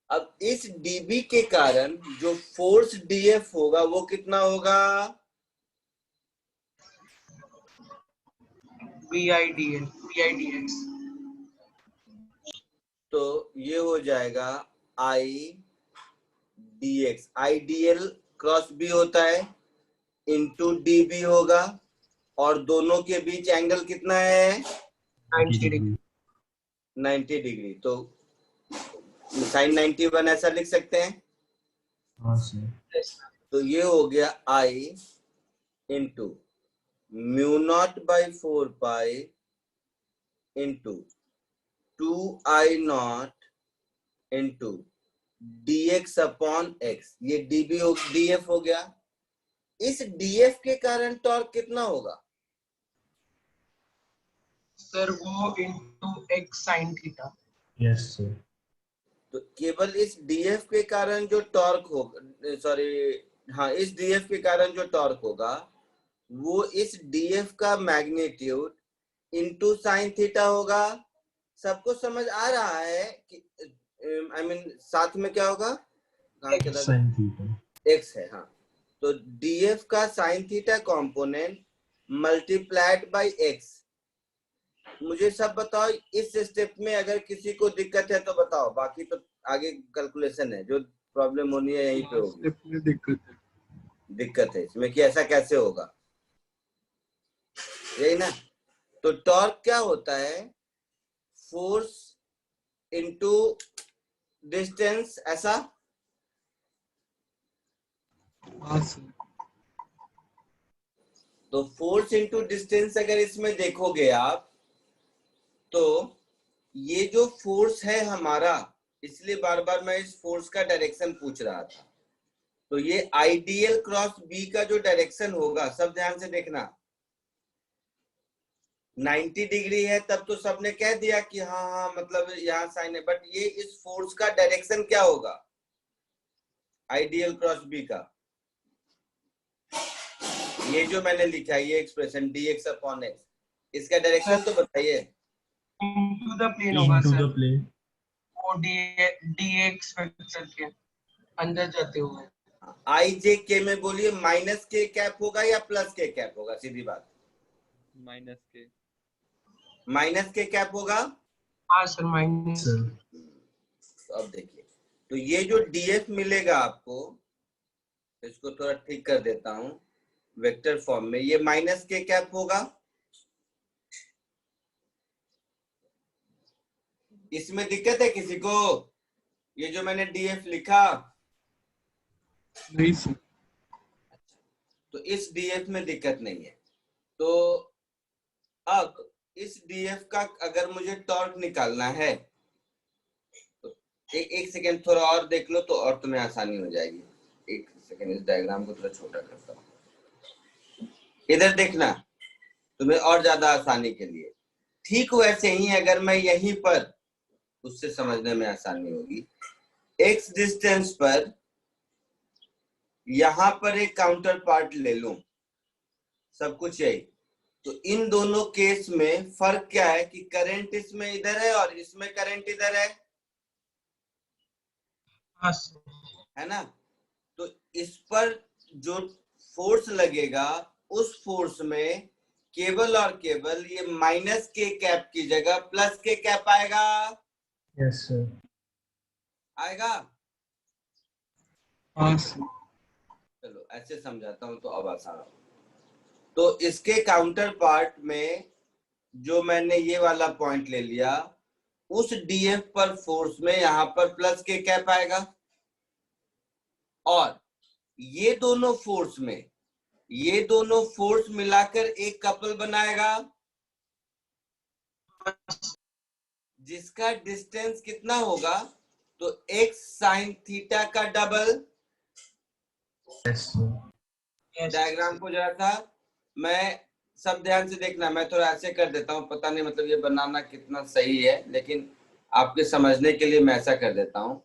अब इस डीबी के कारण जो फोर्स डीएफ होगा वो कितना होगा? VIDX। तो ये हो जाएगा आई डीएक्स, आई डीएल क्रॉस बी होता है, इंटू डीबी होगा, और दोनों के बीच एंगल कितना है? 90 डिग्री। 90 डिग्री। तो साइन 91 ऐसा लिख सकते हैं। हाँ सर। तो ये हो गया i into mu not by 4 pi into 2i not into dx upon x। ये db हो, df हो गया। इस df के कारण टॉर्क कितना होगा? सर वो into x sin theta. Yes sir. तो केवल इस df के कारण जो टॉर्क होगा, सॉरी हाँ, इस df के कारण जो टॉर्क होगा वो इस df का मैग्नीट्यूड इंटू साइन थीटा होगा। सबको समझ आ रहा है कि आई मीन साथ में क्या होगा? साइन थीटा x है, हाँ। तो df का sine theta component multiplied by x। मुझे सब बताओ, इस स्टेप में अगर किसी को दिक्कत है तो बताओ, बाकी तो आगे कैलकुलेशन है, जो प्रॉब्लम होनी है यहीं पे होगी। स्टेप में दिक्कत है इसमें कि ऐसा कैसे होगा, यही ना? तो टॉर्क क्या होता है? फोर्स इनटू डिस्टेंस, ऐसा। हाँ सर। तो फोर्स इनटू डिस्टेंस अगर इसमें देखोगे आप, तो ये जो फोर्स है हमारा, इसलिए बार बार मैं इस फोर्स का डायरेक्शन पूछ रहा था। तो ये आइडियल क्रॉस बी का जो डायरेक्शन होगा, सब ध्यान से देखना, 90 डिग्री है, तब तो सबने कह दिया कि हाँ हाँ मतलब यहाँ साइन है, बट ये इस फोर्स का डायरेक्शन क्या होगा आइडियल क्रॉस बी का? ये जो मैंने लिखा है ये एक्सप्रेशन dx अपॉन x, इसका डायरेक्शन तो बताइए। इनटू द प्लेन होगा इनटू सर। The plane. वो dx फैक्टर के अंदर जाते हुए। आई जे के में बोलिए, माइनस के कैप होगा या प्लस के कैप होगा? सीधी बात, माइनस के कैप होगा। हाँ सर, माइनस। तो अब देखिए, तो ये जो df मिलेगा आपको, इसको थोड़ा ठीक कर देता हूं वेक्टर फॉर्म में, ये माइनस के कैप होगा। इसमें दिक्कत है किसी को? ये जो मैंने df लिखा, नहीं सर। तो इस df में दिक्कत नहीं है। तो अब इस df का अगर मुझे टॉर्क निकालना है, तो एक सेकेंड थोड़ा और देख लो, तो और तुम्हें आसानी हो जाएगी। एक सेकेंड, इस डायग्राम को थोड़ा छोटा करता हूँ, इधर देखना, तुम्हें और ज्यादा आसानी के लिए। ठीक वैसे ही अगर मैं यहीं पर, उससे समझने में आसानी होगी, x डिस्टेंस पर यहां पर एक काउंटर पार्ट ले लूं, सब कुछ यही। तो इन दोनों केस में फर्क क्या है कि करंट इसमें इधर है और इसमें करंट इधर है, हाँ सर। है ना? तो इस पर जो फोर्स लगेगा, उस फोर्स में केवल और केवल ये माइनस के कैप की जगह प्लस के कैप आएगा। Yes sir. आएगा? हाँ सर। चलो ऐसे समझाता हूं तो अब आसान हो। तो इसके काउंटर पार्ट में जो मैंने ये वाला पॉइंट ले लिया, उस डीएफ पर फोर्स में यहां पर प्लस के कैप आएगा, और ये दोनों फोर्स मिलाकर एक कपल बनाएगा जिसका डिस्टेंस कितना होगा, तो x sin थीटा का डबल। Yes, sir. डायग्राम को जरा सा मैं सब ध्यान से देखना, मैं थोड़ा ऐसे कर देता हूँ, पता नहीं मतलब ये बनाना कितना सही है, लेकिन आपके समझने के लिए मैं ऐसा कर देता हूँ।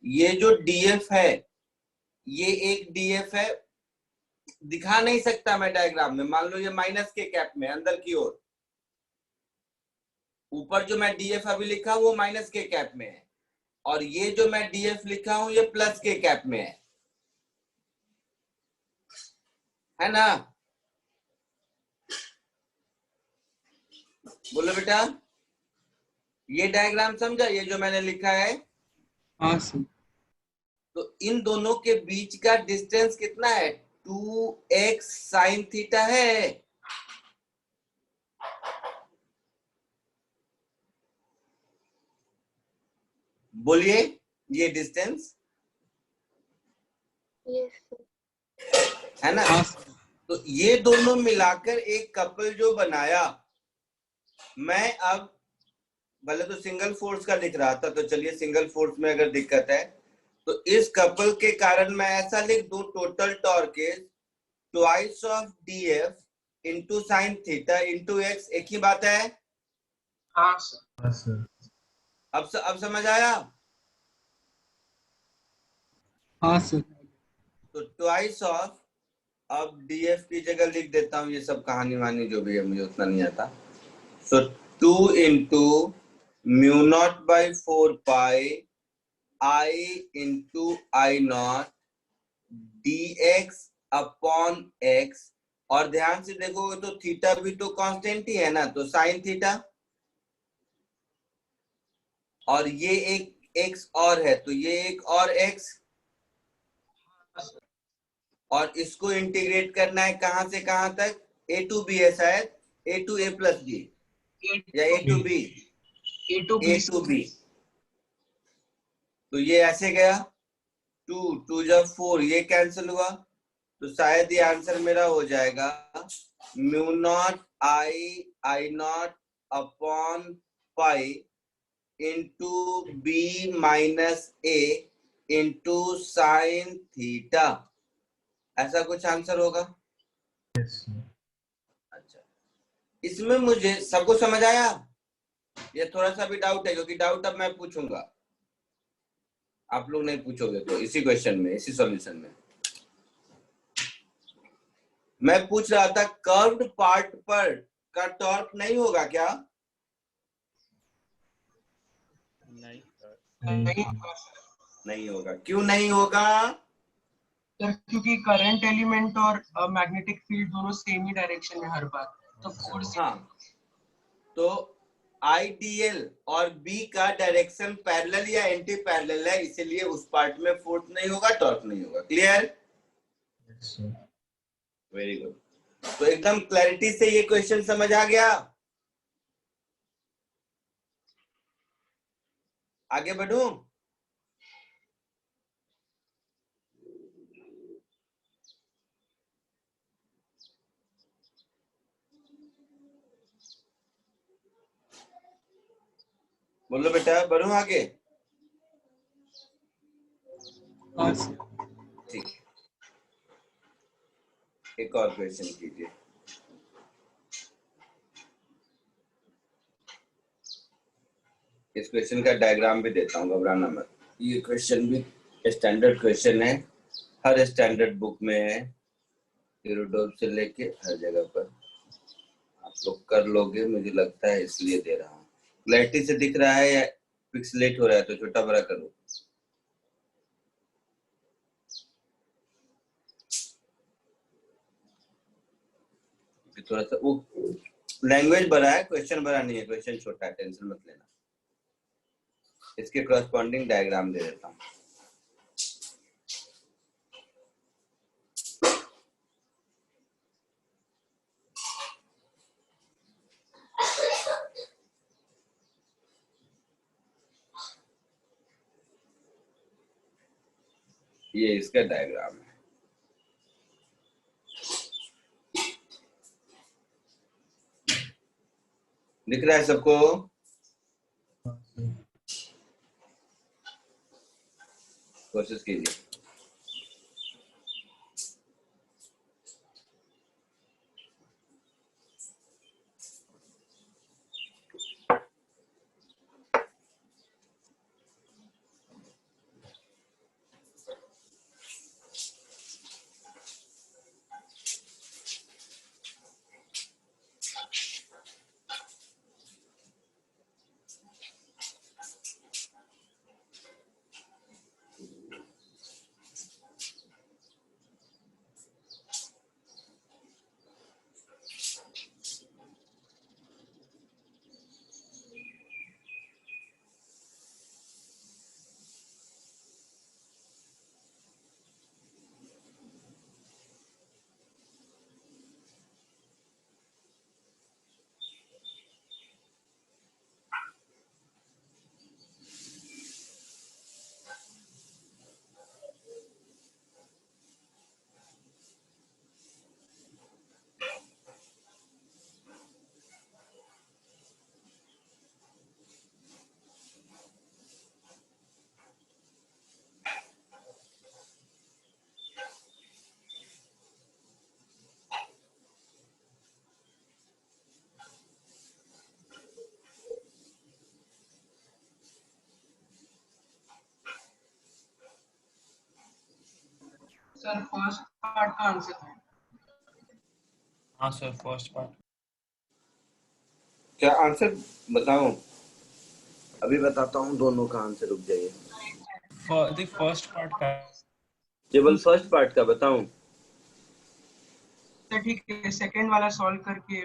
ये जो डीएफ है, ये एक डीएफ है, दिखा नहीं सकता मैं डायग्राम में। मान लो ये माइनस के कैप में अंदर की ओर, ऊपर जो मैं डीएफ अभी लिखा हूं वो माइनस के कैप में है, और ये जो मैं डीएफ लिखा हूं ये प्लस के कैप में है ना? बोलो बेटा, ये डायग्राम समझा, ये जो मैंने लिखा है? हाँ सर। तो इन दोनों के बीच का डिस्टेंस कितना है? 2x sin थीटा है। बोलिए, ये डिस्टेंस है ना? हाँ सर। तो ये दोनों मिलाकर एक कपल जो बनाया, मैं अब भले तो सिंगल फोर्स का लिख रहा था, तो चलिए सिंगल फोर्स में अगर दिक्कत है तो इस कपल के कारण मैं ऐसा लिख दूं, total torque is twice of DF into sin theta into x। एक ही बात है। हाँ सर। Yes, sir. अब समझ आया? हाँ सर। तो ट्वाइस ऑफ, अब डीएफ की जगह लिख देता हूँ, ये सब कहानी वानी जो भी है मुझे उतना नहीं आता। सो 2 into mu not by 4 pi I into I not dx upon x। और ध्यान से देखोगे तो थीटा भी तो कांस्टेंट ही है ना, तो साइन थीटा, और ये एक x और है, तो ये एक और x, और इसको इंटीग्रेट करना है कहां से कहां तक? a टू b है शायद, a to a plus b या a to b, A to a to b। तो ये ऐसे गया, 2 जब 4, ये कैंसिल हुआ, तो शायद ये आंसर मेरा हो जाएगा mu not I naught upon pi into B minus A into sine theta. ऐसा कुछ आंसर होगा? Yes, sir. अच्छा, इसमें मुझे सबको समझ आया? ये थोड़ा सा भी डाउट है, क्योंकि डाउट अब मैं पूछूंगा, आप लोग नहीं पूछोगे तो इसी क्वेश्चन में, इसी सॉल्यूशन में। मैं पूछ रहा था कर्व्ड पार्ट पर का टॉर्क नहीं होगा क्या? नहीं होगा सर। नहीं होगा। क्यों नहीं होगा? सर क्योंकि करंट एलिमेंट और मैग्नेटिक फील्ड दोनों सेम ही डायरेक्शन में हर बार, तो फोर्स। हाँ, तो आईडीएल और बी का डायरेक्शन पैरेलल या एंटी पैरेलल है, इसलिए उस पार्ट में फोर्स नहीं होगा, टॉर्क नहीं होगा। Clear? Yes, sir. Very good. तो एकदम क्लैरिटी से ये क्वेश्चन समझ आ गया। आगे बढ़ूं? बोलो बेटा, बढ़ूं आगे? हाँ सर। ठीक, एक और क्वेश्चन कीजिए। इस क्वेश्चन का डायग्राम भी देता हूँ, घबराना मत। ये क्वेश्चन भी स्टैंडर्ड क्वेश्चन है, हर स्टैंडर्ड बुक में है, यूरोडोप से लेके हर जगह पर। आप लोग कर लोगे मुझे लगता है, इसलिए दे रहा हूँ। क्लैरिटी से दिख रहा है या पिक्सलेट हो रहा है? तो छोटा बड़ा करो। थोड़ा सा वो लैंग्वेज बड़ा है, क्वेश्चन बड़ा नहीं है, क्वेश्चन छोटा है, टेंशन मत लेना। इसके करस्पॉन्डिंग डायग्राम दे देता हूँ। ये इसका डायग्राम है। लिख रहा है सबको? हाँ सर। कोशिश कीजिए। सर फर्स्ट पार्ट का आंसर है। हाँ सर फर्स्ट पार्ट। क्या आंसर बताऊं? अभी बताता हूँ दोनों का आंसर, रुक जाइए। फर्स्ट पार्ट का। केवल फर्स्ट पार्ट का बताऊं? तो ठीक है, सेकंड वाला सॉल्व करके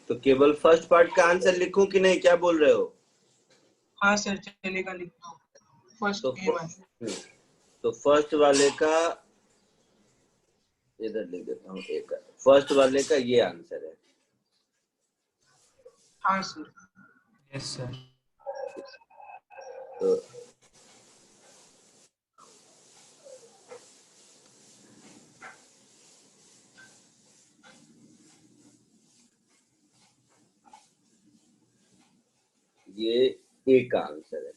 तो केवल फर्स्ट पार्ट का आंसर लिखूं कि नहीं, क्या बोल रहे हो? हाँ सर चलेगा, लिख दो फर्स्ट तो ए वाला। तो फर्स्ट वाले का इधर लिख देता हूँ, एक फर्स्ट वाले का ये आंसर है। हाँ सर। Yes sir. तो ये ए का आंसर है।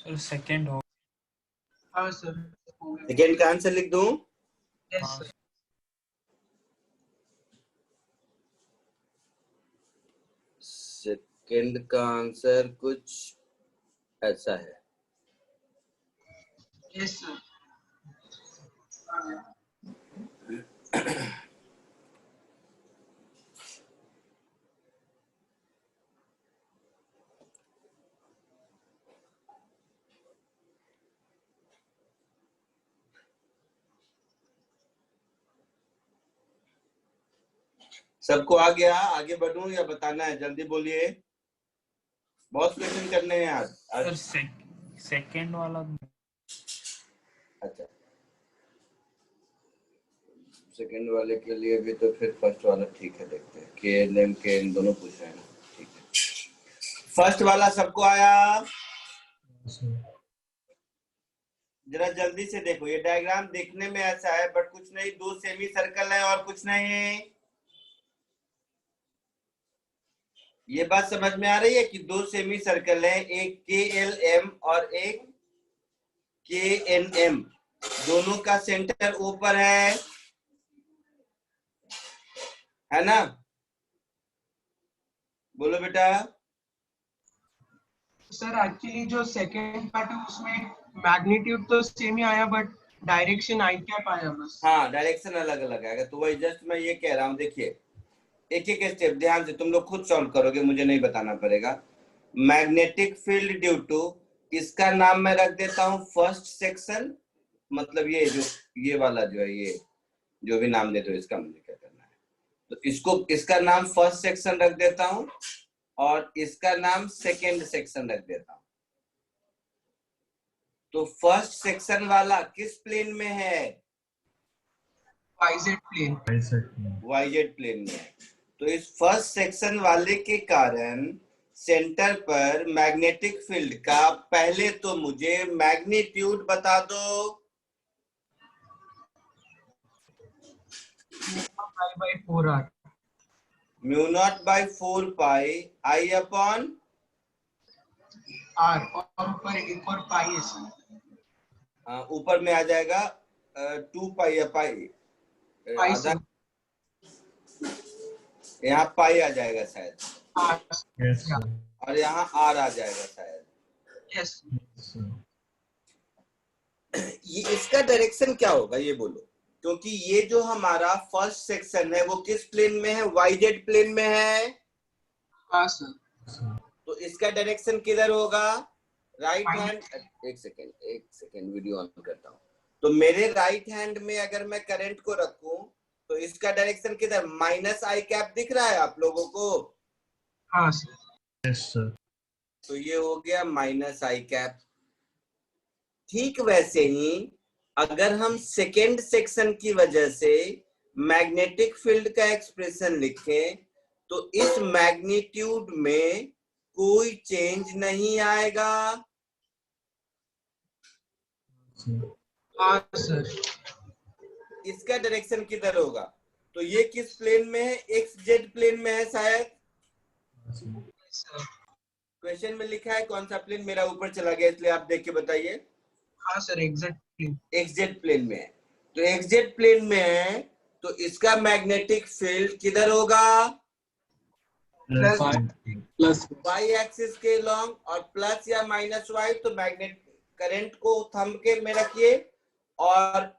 सर सेकंड हो हाँ सर सेकेंड का आंसर लिख दूं? यस हाँ सर सेकेंड का आंसर कुछ ऐसा है। यस सर सबको आ गया? आगे बढ़ूं या बताना है? जल्दी बोलिए, बहुत क्वेश्चन करने हैं आज। सर सेकंड वाला अच्छा, सेकंड वाले के लिए भी तो फिर फर्स्ट वाला ठीक है, देखते हैं। के एल एम के एन दोनों पूछ रहे हैं ना, ठीक है। फर्स्ट वाला सबको आया? जरा जल्दी से देखो, ये डायग्राम देखने में ऐसा है बट कुछ नहीं, दो सेमी सर्कल है और कुछ नहीं। ये बात समझ में आ रही है कि दो सेमी सर्कल है, एक के एल एम और एक के एन एम, दोनों का सेंटर ऊपर है ना? बोलो बेटा। सर एक्चुअली जो सेकंड पार्ट है उसमें मैग्नीट्यूड तो सेम ही आया बट डायरेक्शन आई कैप आया बस। हाँ, डायरेक्शन अलग अलग आएगा, तो वही जस्ट मैं ये कह रहा हूँ। देखिए एक एक स्टेप ध्यान से तुम लोग खुद सॉल्व करोगे, मुझे नहीं बताना पड़ेगा। मैग्नेटिक फील्ड ड्यू टू, इसका नाम मैं रख देता हूँ फर्स्ट सेक्शन, मतलब ये जो ये वाला जो है, ये जो भी नाम देते हो इसका मुझे क्या करना है, तो इसको इसका नाम फर्स्ट सेक्शन रख देता हूँ और इसका नाम सेकेंड सेक्शन रख देता हूँ। तो फर्स्ट सेक्शन वाला किस प्लेन में है? YZ plane. वाईजेड प्लेन में है। तो इस फर्स्ट सेक्शन वाले के कारण सेंटर पर मैग्नेटिक फील्ड का पहले तो मुझे मैग्नीट्यूड बता दो। By 4r। Mu naught by 4 pi I upon r और ऊपर एक और पाई है सर। ऊपर में आ जाएगा 2 पाई या पाई पाई आधा, सर। यहाँ पाई आ जाएगा शायद, Yes, sir. और यहाँ आर आ जाएगा शायद। Yes Yes, sir. ये इसका डायरेक्शन क्या होगा ये बोलो, क्योंकि ये जो हमारा फर्स्ट सेक्शन है वो किस प्लेन में है? वाईजेड प्लेन में है। हाँ सर। तो इसका डायरेक्शन किधर होगा? Right hand. एक सेकेंड वीडियो ऑन करता हूँ। तो मेरे राइट हैंड में अगर मैं करंट को रखूं तो इसका डायरेक्शन किधर? माइनस आई कैप दिख रहा है आप लोगों को? हाँ सर। Yes, sir. तो ये हो गया माइनस आई कैप। ठीक वैसे ही अगर हम सेकेंड सेक्शन की वजह से मैग्नेटिक फील्ड का एक्सप्रेशन लिखें तो इस मैग्नीट्यूड में कोई चेंज नहीं आएगा। हाँ सर। इसका डायरेक्शन किधर होगा? तो ये किस प्लेन में है? एक्स जेड प्लेन में है शायद। क्वेश्चन में लिखा है कौन सा प्लेन? मेरा ऊपर चला गया इसलिए आप देख के बताइए। हाँ सर एग्जैक्टली। एक्सजेड प्लेन में है। तो एक्सजेड प्लेन में है तो इसका मैग्नेटिक फील्ड किधर होगा? प्लस वाई एक्सिस के लॉन्ग, और प्लस या माइनस वाई। तो मैग्नेट करंट को थंब के में रखिए और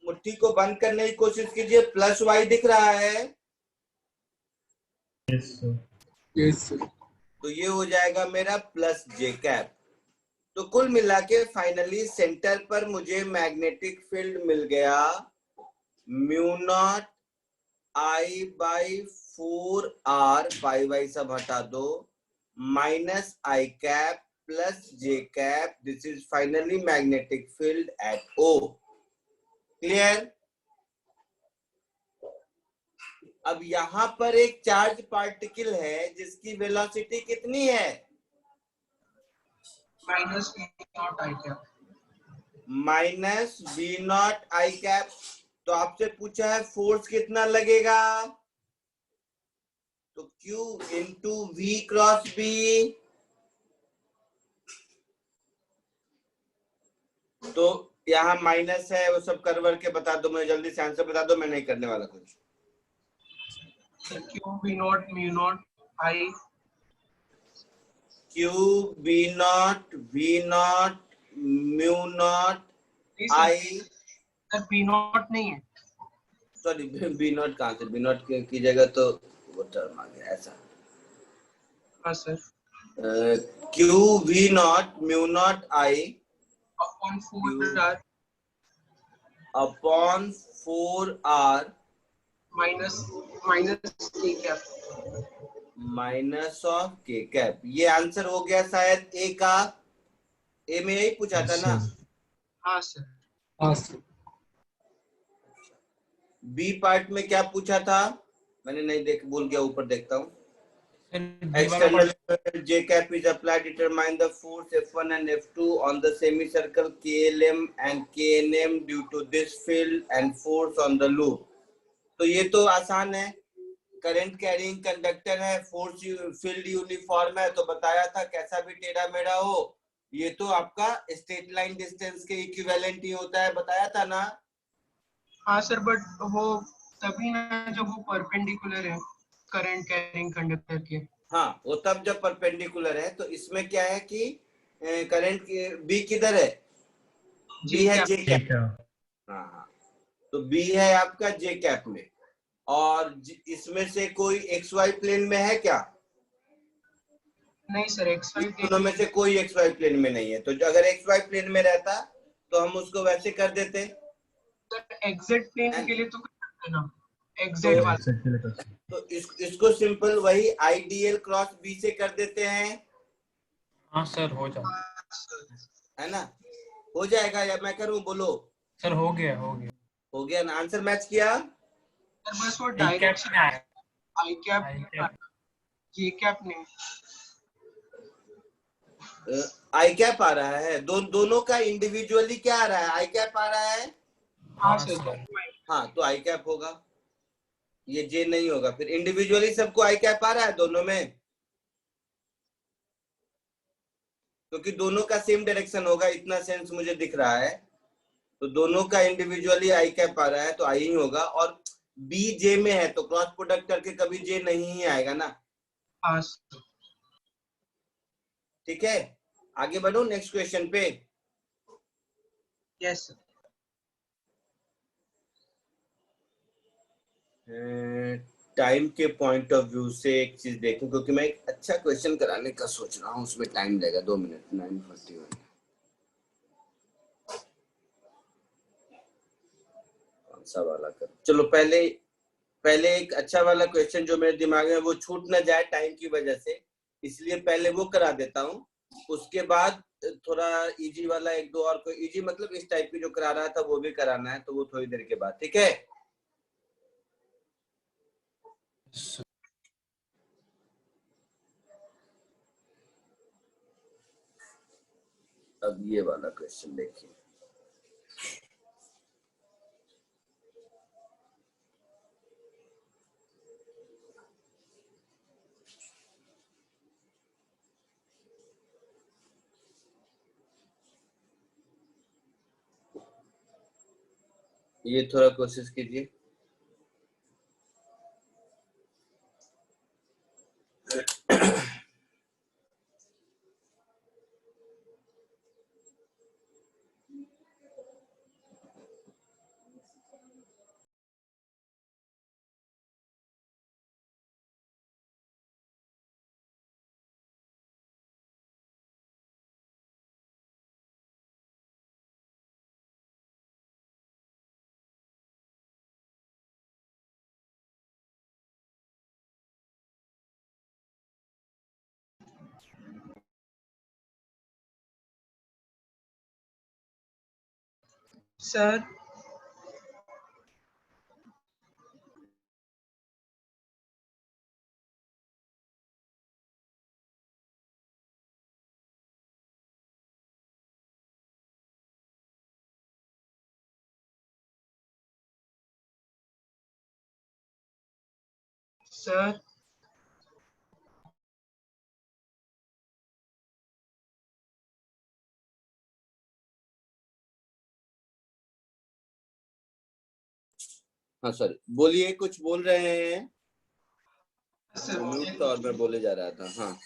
मुट्ठी को बंद करने की कोशिश कीजिए। प्लस वाई दिख रहा है? Yes, sir. Yes sir. तो ये हो जाएगा मेरा प्लस जे कैप। तो कुल मिला के फाइनली सेंटर पर मुझे मैग्नेटिक फील्ड मिल गया mu not I by 4r, pi Y सब हटा दो, minus I cap plus J cap. This is finally magnetic field at O। Clear? अब यहां पर एक चार्ज पार्टिकल है जिसकी वेलोसिटी कितनी है? Minus v not I cap. Minus v not I cap. तो आपसे पूछा है फोर्स कितना लगेगा? तो Q into V cross B। तो यहाँ माइनस है, वो सब कर के बता दो, मुझे जल्दी से आंसर बता दो, मैं नहीं करने वाला कुछ। Q B naught mu not I, Q B naught V naught mu not I, sir B naught नहीं है। सॉरी बी नॉट कहाँ से, बी नॉट की जगह तो वो टर्म आ गया ऐसा। हाँ sir, Q V naught mu not I upon 4r upon 4r minus k cap. Minus of K cap. ये आंसर हो गया शायद ए का। ए में यही पूछा था ना। हाँ सर, हाँ सर। बी पार्ट में क्या पूछा था, मैंने नहीं देख, भूल गया, ऊपर देखता हूँ। External J cap is applied, determine the force F1 and F2 on the semicircle KLM and KNM due to this field and force on the loop। तो ये तो आसान है, करंट कैरिंग कंडक्टर है, फोर्स फील्ड यूनिफॉर्म है, तो बताया था कैसा भी टेढ़ा मेढ़ा हो ये तो आपका स्ट्रेट लाइन डिस्टेंस के इक्विवेलेंट ही होता है, बताया था ना। हाँ सर, बट वो तभी ना जब वो परपेंडिकुलर है करंट कैरिंग कंडक्टर के। हाँ, वो तब जब परपेंडिकुलर है। तो इसमें क्या है कि करंट बी किधर है, बी है जे कैप। हाँ हाँ, तो बी है आपका जे कैप में, और इसमें से कोई एक्स वाई प्लेन में है क्या? नहीं सर, एक्स वाई दोनों में से कोई एक्स वाई प्लेन में नहीं है। तो अगर एक्स वाई प्लेन में रहता तो हम उसको वैसे कर देते। एग्जैक्ट प्लेन के लिए तो कर सकते ना, एग्जैक्ट वाला। तो इसको सिंपल वही आईडीएल क्रॉस बी से कर देते हैं। हाँ सर, हो जाएगा, है ना, हो जाएगा या मैं करूं, बोलो। सर हो गया, हो गया, हो गया ना, आंसर मैच किया। सर बस वो आई कैप डायरेक्शन में आया, आई कैप आई कैप, ये कैप नहीं। आई कैप आ रहा है, दोनों का इंडिविजुअली क्या आ रहा है, आई कैप आ रहा है। हाँ हाँ सर, सर, हाँ, तो आई कैप होगा, ये जे नहीं होगा। फिर इंडिविजुअली सबको आई कैप आ रहा है दोनों में, क्योंकि दोनों का सेम डायरेक्शन होगा, इतना सेंस मुझे दिख रहा है। तो दोनों का इंडिविजुअली आई कैप आ रहा है, तो आई ही होगा। और बी जे में है तो क्रॉस प्रोडक्ट करके कभी जे नहीं ही आएगा ना। हाँ सर। ठीक है, आगे बढ़ो नेक्स्ट क्वेश्चन पे। Yes sir. टाइम के पॉइंट ऑफ व्यू से एक चीज देखूं, क्योंकि मैं एक अच्छा क्वेश्चन कराने का सोच रहा हूँ, उसमें टाइम लगेगा 2 मिनट। 9:41 कौन सा वाला कर, चलो पहले एक अच्छा वाला क्वेश्चन जो मेरे दिमाग में वो छूट ना जाए टाइम की वजह से, इसलिए पहले वो करा देता हूँ। उसके बाद थोड़ा इजी वाला एक दो और, कोई इजी मतलब इस टाइप की जो करा रहा था वो भी कराना है, तो वो थोड़ी देर के बाद। ठीक है, अब ये वाला क्वेश्चन देखिए। ये थोड़ा कोशिश कीजिए। सर सर हाँ सॉरी, बोलिए, कुछ बोल रहे हैं? सर म्यूट था और मैं बोले जा रहा था। हाँ,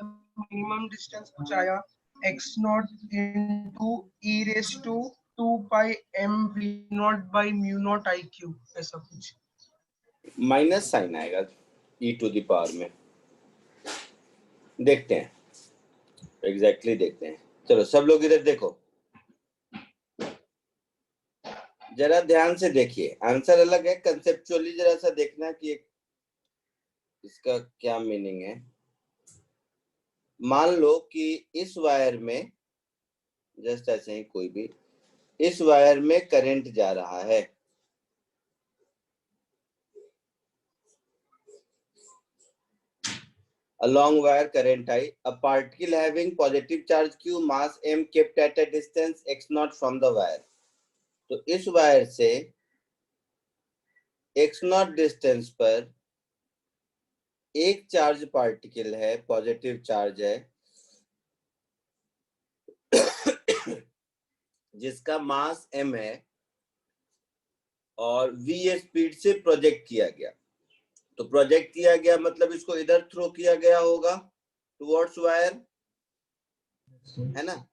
मिनिमम डिस्टेंस कुछ आया x नॉट into e raise to 2 pi m v naught by mu naught i cube, ऐसा कुछ। माइनस साइन आएगा e टू द पावर में। देखते हैं, एग्जैक्टली देखते हैं। चलो सब लोग इधर देखो, जरा ध्यान से देखिए। आंसर अलग है, कंसेप्चुअली जरा सा देखना कि इसका क्या मीनिंग है। मान लो कि इस वायर में, जस्ट ऐसे ही कोई भी, इस वायर में करंट जा रहा है। Along wire current I, a particle having positive charge Q, mass M, kept at a distance x naught from the wire. तो इस वायर से x नॉट डिस्टेंस पर एक चार्ज पार्टिकल है, पॉजिटिव चार्ज है, जिसका मास m है और v स्पीड से प्रोजेक्ट किया गया। तो प्रोजेक्ट किया गया मतलब इसको इधर थ्रो किया गया होगा टुवर्ड्स वायर, है ना।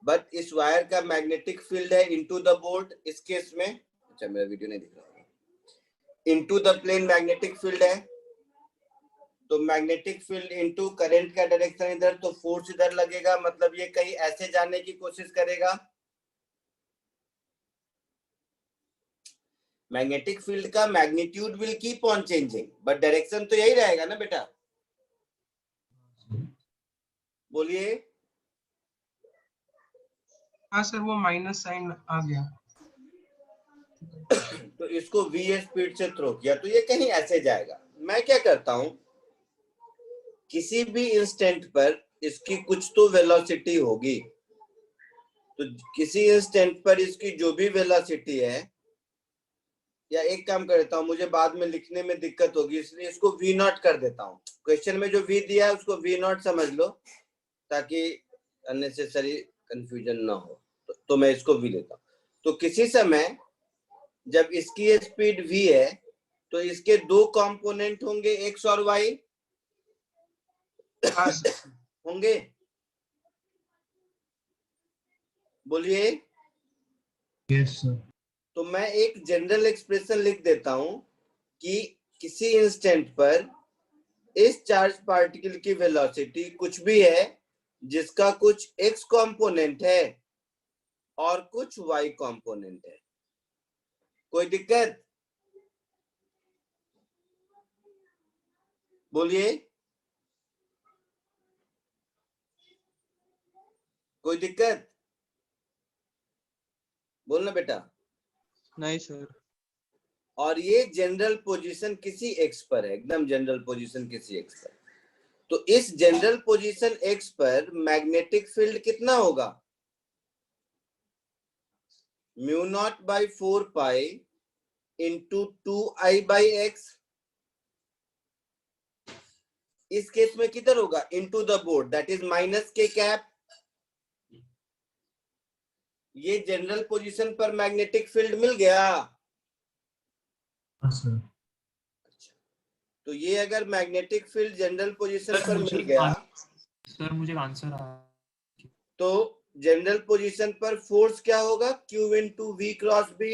बट इस वायर का मैग्नेटिक फील्ड है इनटू द बोर्ड इस केस में। अच्छा, मेरा वीडियो नहीं दिख रहा है। Into the plane magnetic field है, तो मैग्नेटिक फील्ड इनटू करंट का डायरेक्शन इधर, तो फोर्स इधर लगेगा, मतलब ये कहीं ऐसे जाने की कोशिश करेगा। मैग्नेटिक फील्ड का magnitude will keep on changing, but direction तो यही रहेगा ना बेटा, बोलिए। हाँ सर, वो माइनस साइन आ गया। तो इसको v स्पीड से थ्रो किया तो ये कहीं ऐसे जाएगा। मैं क्या करता हूं, किसी भी इंस्टेंट पर इसकी कुछ तो वेलोसिटी होगी, तो किसी इंस्टेंट पर इसकी जो भी वेलोसिटी है, या एक काम करता हूं, मुझे बाद में लिखने में दिक्कत होगी इसलिए इसको v नॉट कर देता हूं। क्वेश्चन में जो v दिया है उसको v नॉट समझ लो ताकि अननेसेसरी कंफ्यूजन ना हो। तो मैं इसको v लेता हूं। तो किसी समय जब इसकी स्पीड v है तो इसके दो कंपोनेंट होंगे, x और y होंगे, बोलिए। Yes sir. तो मैं एक जनरल एक्सप्रेशन लिख देता हूं कि किसी इंस्टेंट पर इस चार्ज पार्टिकल की वेलोसिटी कुछ भी है जिसका कुछ x कंपोनेंट है और कुछ y कंपोनेंट है। कोई दिक्कत? बोलिए, कोई दिक्कत? बोलना बेटा। नहीं सर। और ये जनरल पोजीशन किसी x पर है, एकदम जनरल पोजीशन किसी x पर। तो इस जनरल पोजीशन x पर मैग्नेटिक फील्ड कितना होगा? Mu naught by 4 pi into 2i by x। इस केस में किधर होगा? Into the board, that is minus के कैप। ये जनरल पोजीशन पर मैग्नेटिक फील्ड मिल गया। हाँ सर। तो ये अगर मैग्नेटिक फील्ड जनरल पोजीशन पर मिल गया, सर मुझे आंसर आया। तो जनरल पोजीशन पर फोर्स क्या होगा? Q into V cross B.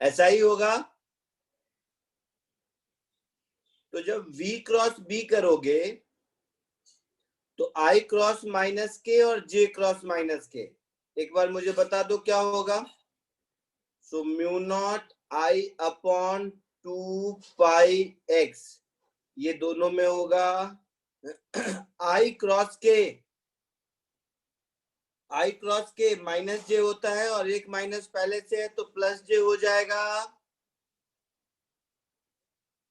ऐसा ही होगा। तो जब V क्रॉस B करोगे तो I क्रॉस माइनस के और J क्रॉस माइनस के, एक बार मुझे बता दो क्या होगा। So mu naught I upon 2 pi x, ये दोनों में होगा I क्रॉस के माइनस J होता है और एक माइनस पहले से है तो प्लस J हो जाएगा,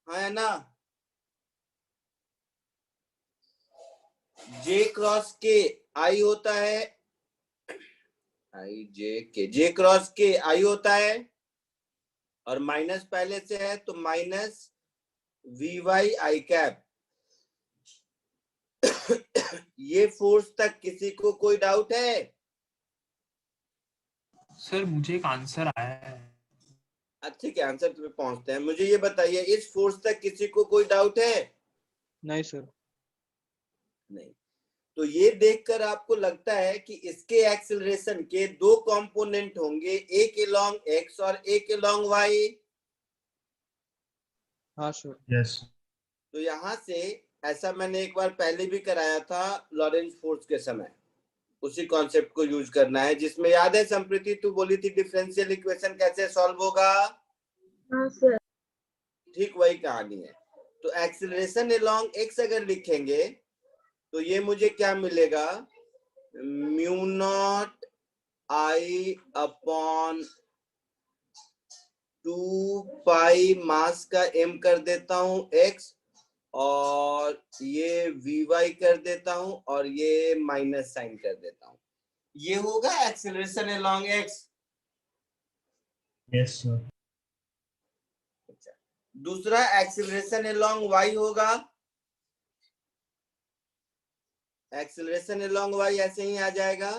है ना। J क्रॉस के I होता है, J क्रॉस के I होता है और माइनस पहले से है तो माइनस VY I कैप। ये फोर्स तक किसी को कोई डाउट है? सर मुझे एक आंसर आया है। ठीक है, आंसर पे पहुंचते हैं। मुझे ये बताइए, इस फोर्स तक किसी को कोई डाउट है? नहीं सर। नहीं। तो ये देखकर आपको लगता है कि इसके एक्सेलरेशन के दो कंपोनेंट होंगे, एक अलोंग एक्स और एक अलोंग वाई। हाँ सर। Yes. तो यहां से ऐसा मैंने एक बार पहले भी कराया था लॉरेंज फोर्स के समय, उसी कॉन्सेप्ट को यूज करना है, जिसमें याद है संप्रीति तू बोली थी डिफरेंशियल इक्वेशन कैसे सॉल्व होगा? हाँ सर। ठीक वही कहानी है। तो एक्सेलरेशन अलोंग एक्स अगर लिखेंगे तो ये मुझे क्या मिलेगा, म्यू नॉट आई अपॉन 2 पाई मास का m कर देता हूं x, और ये vy कर देता हूं, और ये माइनस साइन कर देता हूं। ये होगा acceleration along x। Yes, sir. दूसरा एक्सेलरेशन अलोंग y होगा। एक्सेलरेशन अलोंग y ऐसे ही आ जाएगा,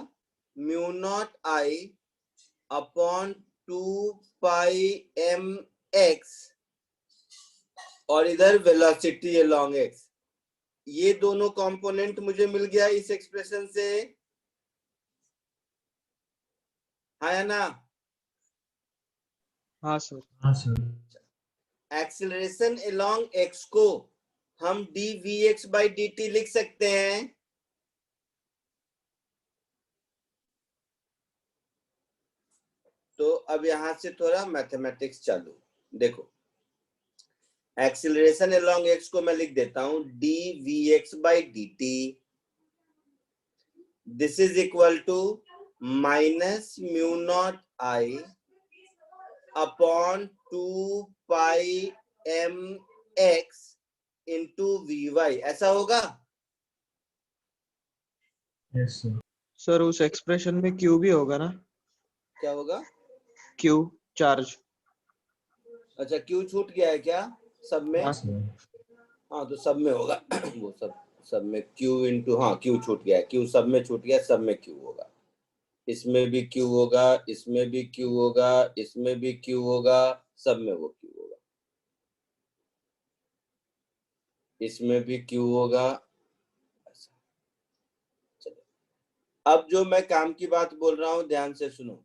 mu not I upon 2 pi m x, और इधर वेलोसिटी अलोंग x। ये दोनों कंपोनेंट मुझे मिल गया इस एक्सप्रेशन से, है ना? हाँ सर। हाँ sir. एक्सेलरेशन अलोंग x को हम dvx by dt लिख सकते हैं। तो अब यहां से थोड़ा मैथमेटिक्स चालू। देखो, एक्सेलरेशन अलोंग x को मैं लिख देता हूं dvx by dt, this is equal to minus mu not I upon 2 pi m x into vy, ऐसा होगा? Yes, sir. सर उस एक्सप्रेशन में क्यू भी होगा ना? क्या होगा? Q charge. अच्छा, q छूट गया है क्या सब में? हाँ Sir. हाँ, तो सब में होगा। वो सब में q इंटू, हाँ q छूट गया है, q सब में छूट गया, सब में q होगा। इसमें भी q होगा, इसमें भी q होगा, इसमें भी q होगा, सब में वो q होगा, इसमें भी q होगा। अब जो मैं काम की बात बोल रहा हूं ध्यान से सुनो।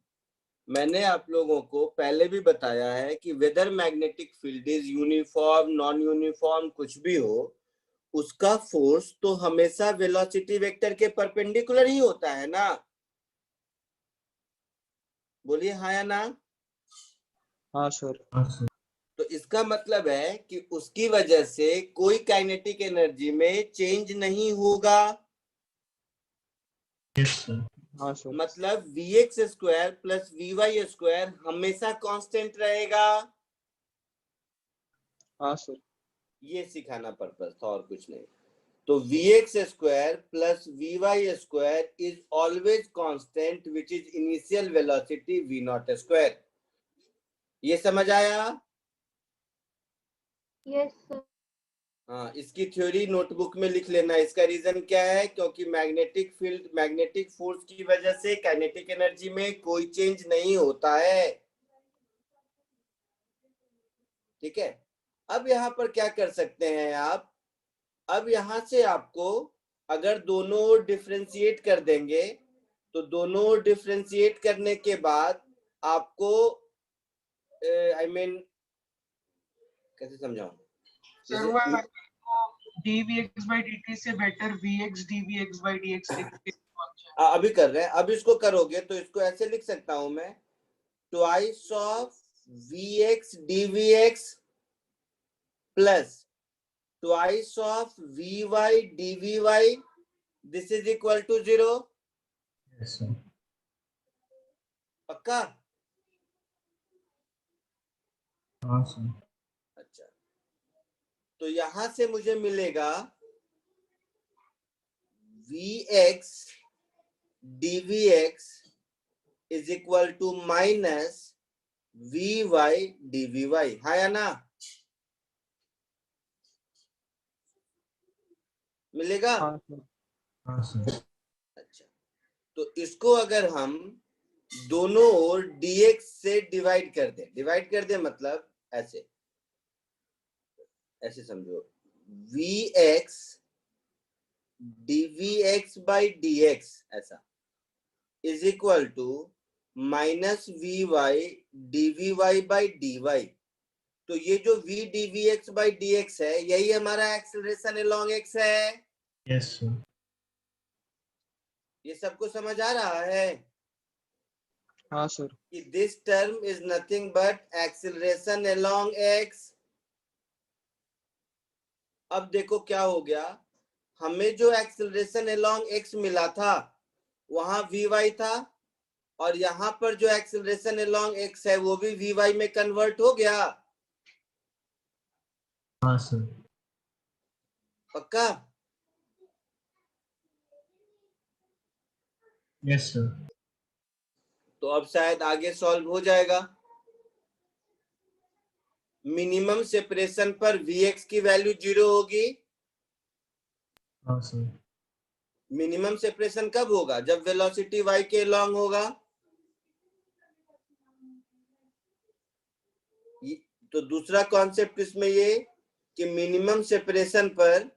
मैंने आप लोगों को पहले भी बताया है कि whether magnetic field is uniform non uniform कुछ भी हो, उसका फोर्स तो हमेशा वेलोसिटी वेक्टर के परपेंडिकुलर ही होता है ना? बोलिए हाँ या ना? हाँ सर। हाँ sir. तो इसका मतलब है कि उसकी वजह से कोई काइनेटिक एनर्जी में चेंज नहीं होगा। Yes, sir. हाँ सर। मतलब vx square plus vy square हमेशा कांस्टेंट रहेगा। हाँ सर। ये सिखाना पर्पस था और कुछ नहीं। तो vx square plus vy square is always constant which is initial velocity v not square. ये समझ आया? Yes sir. हाँ, इसकी थ्योरी नोटबुक में लिख लेना। इसका रीजन क्या है? क्योंकि मैग्नेटिक फील्ड, मैग्नेटिक फोर्स की वजह से काइनेटिक एनर्जी में कोई चेंज नहीं होता है। ठीक है, अब यहाँ पर क्या कर सकते हैं आप? अब यहां से आपको अगर दोनों डिफरेंशिएट कर देंगे तो दोनों डिफरेंशिएट करने के बाद आपको आई मीन कैसे समझाऊं? सर वो dvx by dt से better vx dvx by dx लिखते हैं। अभी कर रहे हैं। अब इसको करोगे तो इसको ऐसे लिख सकता हूं मैं, twice of vx dvx plus twice of vy dvy, this is equal to 0। Yes, sir. पक्का? हाँ sir. अच्छा, तो यहां से मुझे मिलेगा vx dvx is equal to minus vy dvy, हाँ या ना? मिलेगा? हाँ सर। हाँ sir. अच्छा, तो इसको अगर हम दोनों ओर dx से डिवाइड कर दे। डिवाइड कर दे मतलब ऐसे, ऐसे समझो, vx dvx बाई dx ऐसा is equal to minus vy dvy by dy। तो ये जो v dvx बाई dx है, यही हमारा एक्सेलरेशन अलोंग x है। Yes, sir. ये सबको समझ आ रहा है हाँ सर। कि this term is nothing but acceleration along x। अब देखो क्या हो गया, हमें जो एक्सेलरेशन अलोंग x मिला था वहां vy था, और यहां पर जो एक्सेलरेशन अलोंग x है वो भी vy में कन्वर्ट हो गया। हाँ सर। पक्का? Yes, sir. तो अब शायद आगे सॉल्व हो जाएगा। मिनिमम सेपरेशन पर vx की वैल्यू 0 होगी। हाँ सर। मिनिमम सेपरेशन कब होगा? जब वेलोसिटी y के लॉन्ग होगा। तो दूसरा कॉन्सेप्ट इसमें ये कि मिनिमम सेपरेशन पर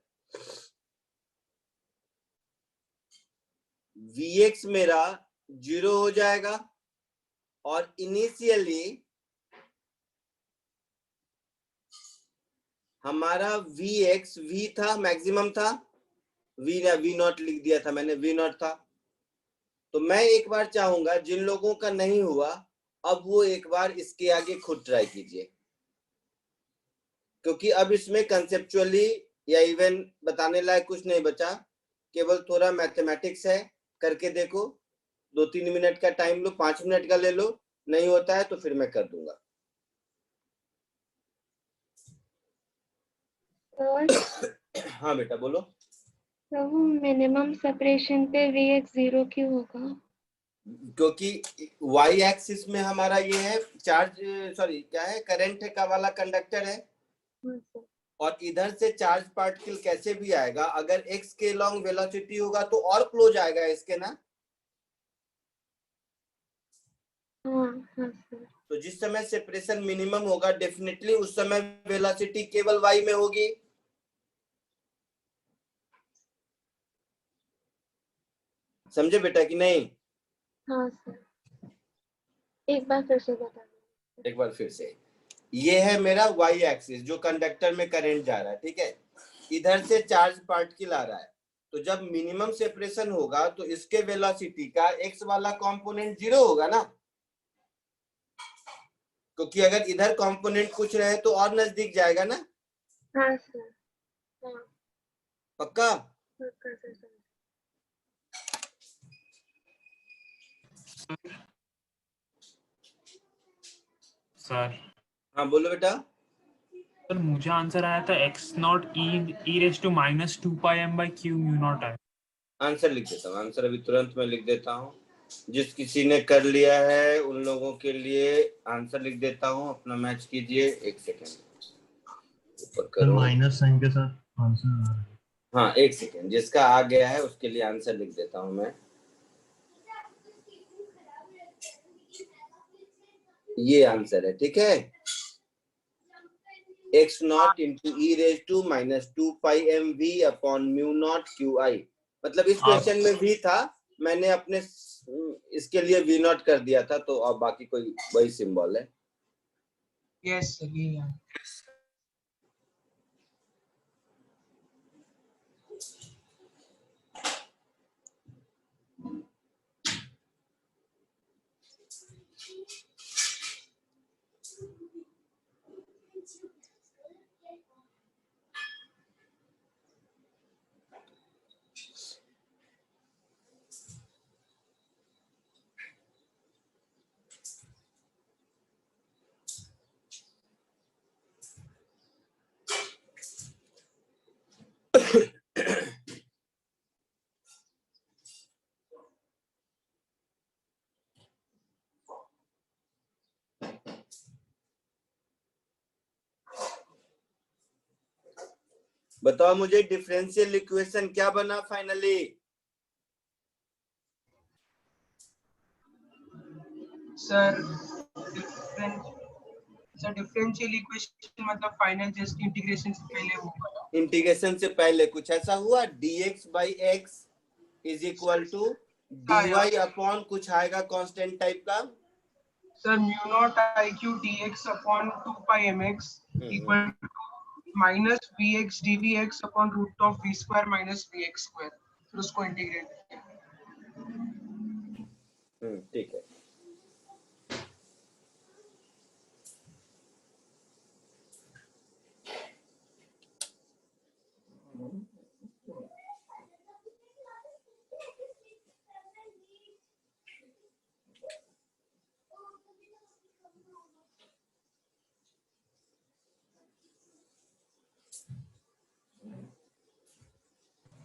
vx मेरा 0 हो जाएगा, और इनिशियली हमारा vx v था, मैक्सिमम था, v नॉट लिख दिया था मैंने, v नॉट था। तो मैं एक बार चाहूंगा जिन लोगों का नहीं हुआ, अब वो एक बार इसके आगे खुद ट्राई कीजिए, क्योंकि अब इसमें कंसेप्चुअली या इवन बताने लायक कुछ नहीं बचा, केवल थोड़ा मैथमेटिक्स है। करके देखो, 2-3 मिनट का टाइम लो, 5 मिनट का ले लो, नहीं होता है तो फिर मैं कर दूंगा। हाँ बेटा बोलो। तो मिनिमम सेपरेशन पे Vx 0 क्यों होगा? क्योंकि y एक्सिस में हमारा ये है चार्ज, सॉरी क्या है, करंट है का वाला कंडक्टर है, हाँ सर। और इधर से चार्ज पार्टिकल कैसे भी आएगा, अगर x के लॉन्ग वेलोसिटी होगा तो और क्लोज आएगा इसके ना। हाँ हाँ सर। तो जिस समय सेपरेशन मिनिमम होगा, डेफिनेटली उस समय वेलोसिटी केवल y में होगी। समझे बेटा कि नहीं? हाँ सर। एक बार फिर से बता दो। एक बार फिर से, ये है मेरा y एक्सिस जो कंडक्टर में करंट जा रहा है, ठीक है। इधर से चार्ज पार्टिकल आ रहा है, तो जब मिनिमम सेपरेशन होगा तो इसके वेलोसिटी का x वाला कंपोनेंट 0 होगा ना, क्योंकि अगर इधर कंपोनेंट कुछ रहे तो और नजदीक जाएगा ना। हाँ सर। हाँ पक्का? पक्का सर। सर हाँ बोलो बेटा। सर मुझे आंसर आया था x naught e raise to minus 2πm/q mu naught है। आंसर लिख देता हूँ, आंसर अभी तुरंत मैं लिख देता हूँ। जिस किसी ने कर लिया है उन लोगों के लिए आंसर लिख देता हूँ, अपना मैच कीजिए। 1 सेकेंड ऊपर सर करो। माइनस साइन के साथ आंसर आ रहा है। हाँ 1 सेकेंड, जिसका आ गया है उसके लिए आंसर लिख देता हूँ मैं। ये आंसर है, ठीक है। x naught into E raise to minus 2πmv upon mu naught QI। मतलब इस क्वेश्चन में v था, मैंने अपने इसके लिए v नॉट कर दिया था, तो अब बाकी कोई वही सिंबल है। यस सर, ये है। बताओ मुझे डिफरेंशियल इक्वेशन क्या बना फाइनली? सर डिफरेंशियल इक्वेशन मतलब फाइनल जस्ट इंटीग्रेशन से पहले वो करा। इंटीग्रेशन से पहले कुछ ऐसा हुआ, dx by x is equal to dy upon कुछ आएगा कांस्टेंट टाइप का। Sir mu not I Q dx upon 2 pi mx equal to minus vx dvx upon root of v square minus vx square, फिर उसको इंटीग्रेट किया। ठीक है।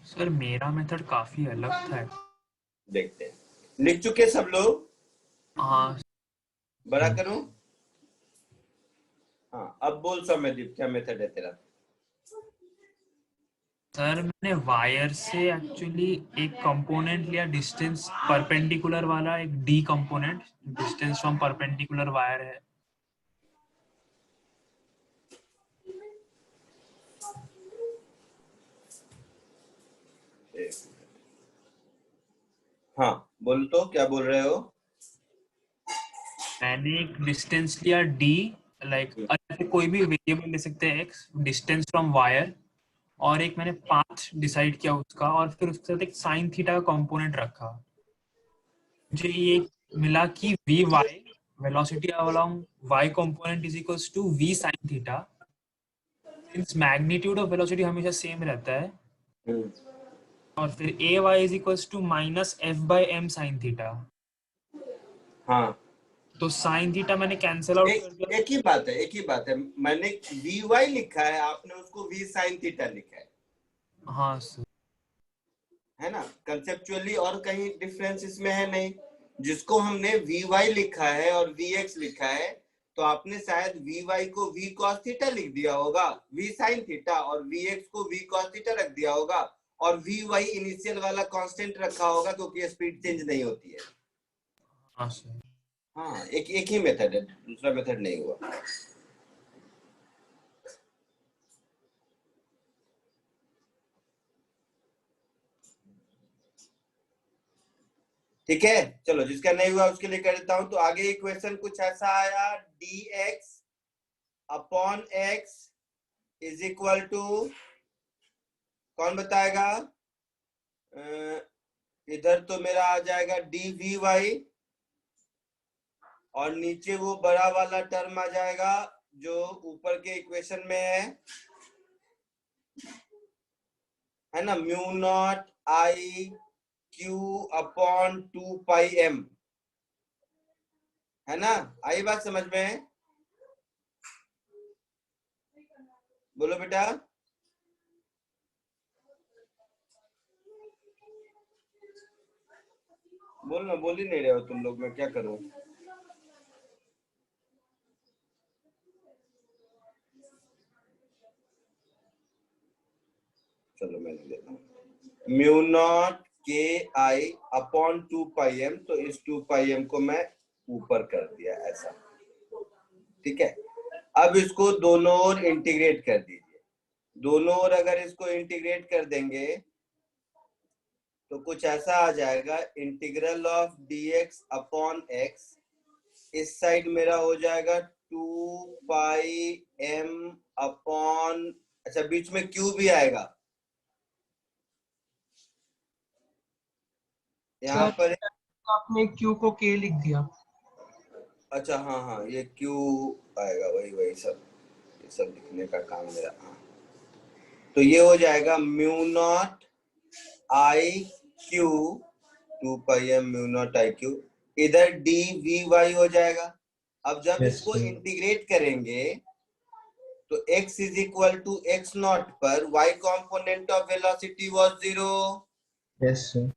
सर मेरा मेथड काफी अलग था। देखते हैं, लिख चुके सब लोग? हाँ बड़ा करूं? हाँ, अब बोल सौम्यदीप, क्या मेथड है तेरा? सर मैंने वायर से एक्चुअली एक कंपोनेंट लिया, डिस्टेंस परपेंडिकुलर वाला, एक D component distance from perpendicular wire है। हाँ बोल, तो क्या बोल रहे हो? मैंने एक डिस्टेंस लिया डी, लाइक कोई भी वेरिएबल ले सकते हैं एक्स, डिस्टेंस फ्रॉम वायर, और एक मैंने पाथ डिसाइड किया उसका, और फिर उसके साथ एक साइन थीटा का कंपोनेंट रखा। मुझे ये मिला कि v y velocity along y component is equals to v sine theta, since magnitude of velocity हमेशा सेम रहता है, और फिर a y is equals to minus f by m sine theta. हाँ, तो साइन थीटा मैंने कैंसिल आउट कर दिया। एक ही बात है। मैंने वी वाई लिखा है, आपने उसको वी साइन थीटा लिखा है। हाँ सर, है ना? कंसेप्चुअली और कहीं डिफरेंस इसमें है नहीं। जिसको हमने वी वाई लिखा है और वी एक्स लिखा है, तो आपने शायद वी वाई को वी कॉस थीटा लिख दिया होगा, वी साइन थीटा, और वी एक्स को वी कॉस थीटा रख दिया होगा, और वी वाई इनिशियल वाला कांस्टेंट रखा होगा, क्योंकि स्पीड चेंज नहीं होती है। हाँ सर। हाँ, एक ही मेथड है, दूसरा मेथड नहीं हुआ। ठीक है, चलो जिसका नहीं हुआ उसके लिए कर देता हूं। तो आगे इक्वेशन कुछ ऐसा आया, dx upon x is equal to, कौन बताएगा? इधर तो मेरा आ जाएगा dvy, और नीचे वो बड़ा वाला टर्म आ जाएगा जो ऊपर के इक्वेशन में है ना, mu not I Q upon 2 pi M, है ना? आई बात समझ में? बोलो बेटा। बोलना, बोल ही नहीं रहे हो तुम लोग, मैं क्या करूं? चलो मैं लिख देता हूं, म्यू नॉट के आई अपॉन 2 पाई एम। तो इस 2 पाई एम को मैं ऊपर कर दिया ऐसा, ठीक है। अब इसको दोनों ओर इंटीग्रेट कर दीजिए। दोनों ओर अगर इसको इंटीग्रेट कर देंगे तो कुछ ऐसा आ जाएगा, integral of dx upon x, इस साइड मेरा हो जाएगा 2 पाई m अपॉन, अच्छा बीच में q भी आएगा यहाँ पर। आपने q को k लिख दिया। अच्छा हाँ हाँ, ये q आएगा, वही सब, ये सब लिखने का काम मेरा। हाँ, तो ये हो जाएगा mu not I Q 2 pi M mu not I Q, इधर डी वी वाई हो जाएगा। अब जब इसको इंटीग्रेट करेंगे तो x is equal to X naught पर y component of velocity was 0। Yes sir.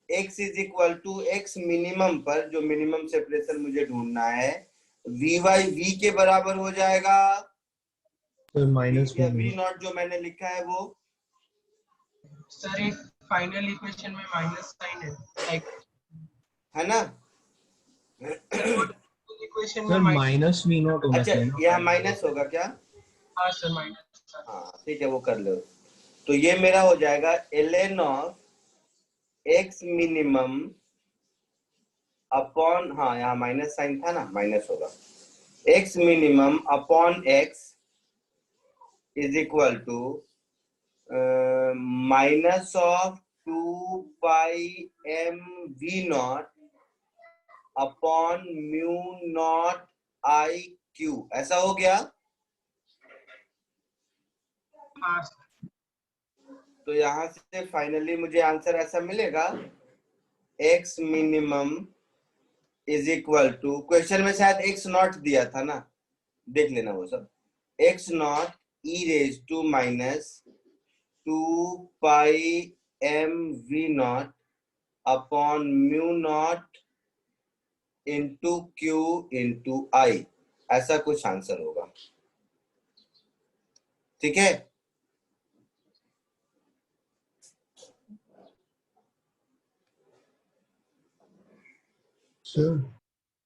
x is equal to x minimum पर, जो मिनिमम सेपरेशन मुझे ढूंढना है, वी वाई v के बराबर हो जाएगा, तो माइनस v नॉट जो मैंने लिखा है वो। सर एक फाइनल इक्वेशन में माइनस साइन है, लाइक, है ना? इक्वेशन सर में माइनस वी नॉट होना अच्छा, चाहिए ना। यहाँ माइनस होगा क्या? हाँ सर माइनस। हाँ ठीक है, वो कर लो। तो ये मेरा हो जाएगा ln of x minimum upon, हाँ यहाँ माइनस साइन था ना, माइनस होगा, x minimum upon x is equal to minus of 2 pi m v not upon mu not I Q, ऐसा हो गया। हाँ तो यहां से फाइनली मुझे आंसर ऐसा मिलेगा, x minimum is equal to, question में शायद x नॉट दिया था ना, देख लेना वो सब, x not e raise to minus 2 pi m v not upon mu not into q into i, ऐसा कुछ आंसर होगा। ठीक है, सर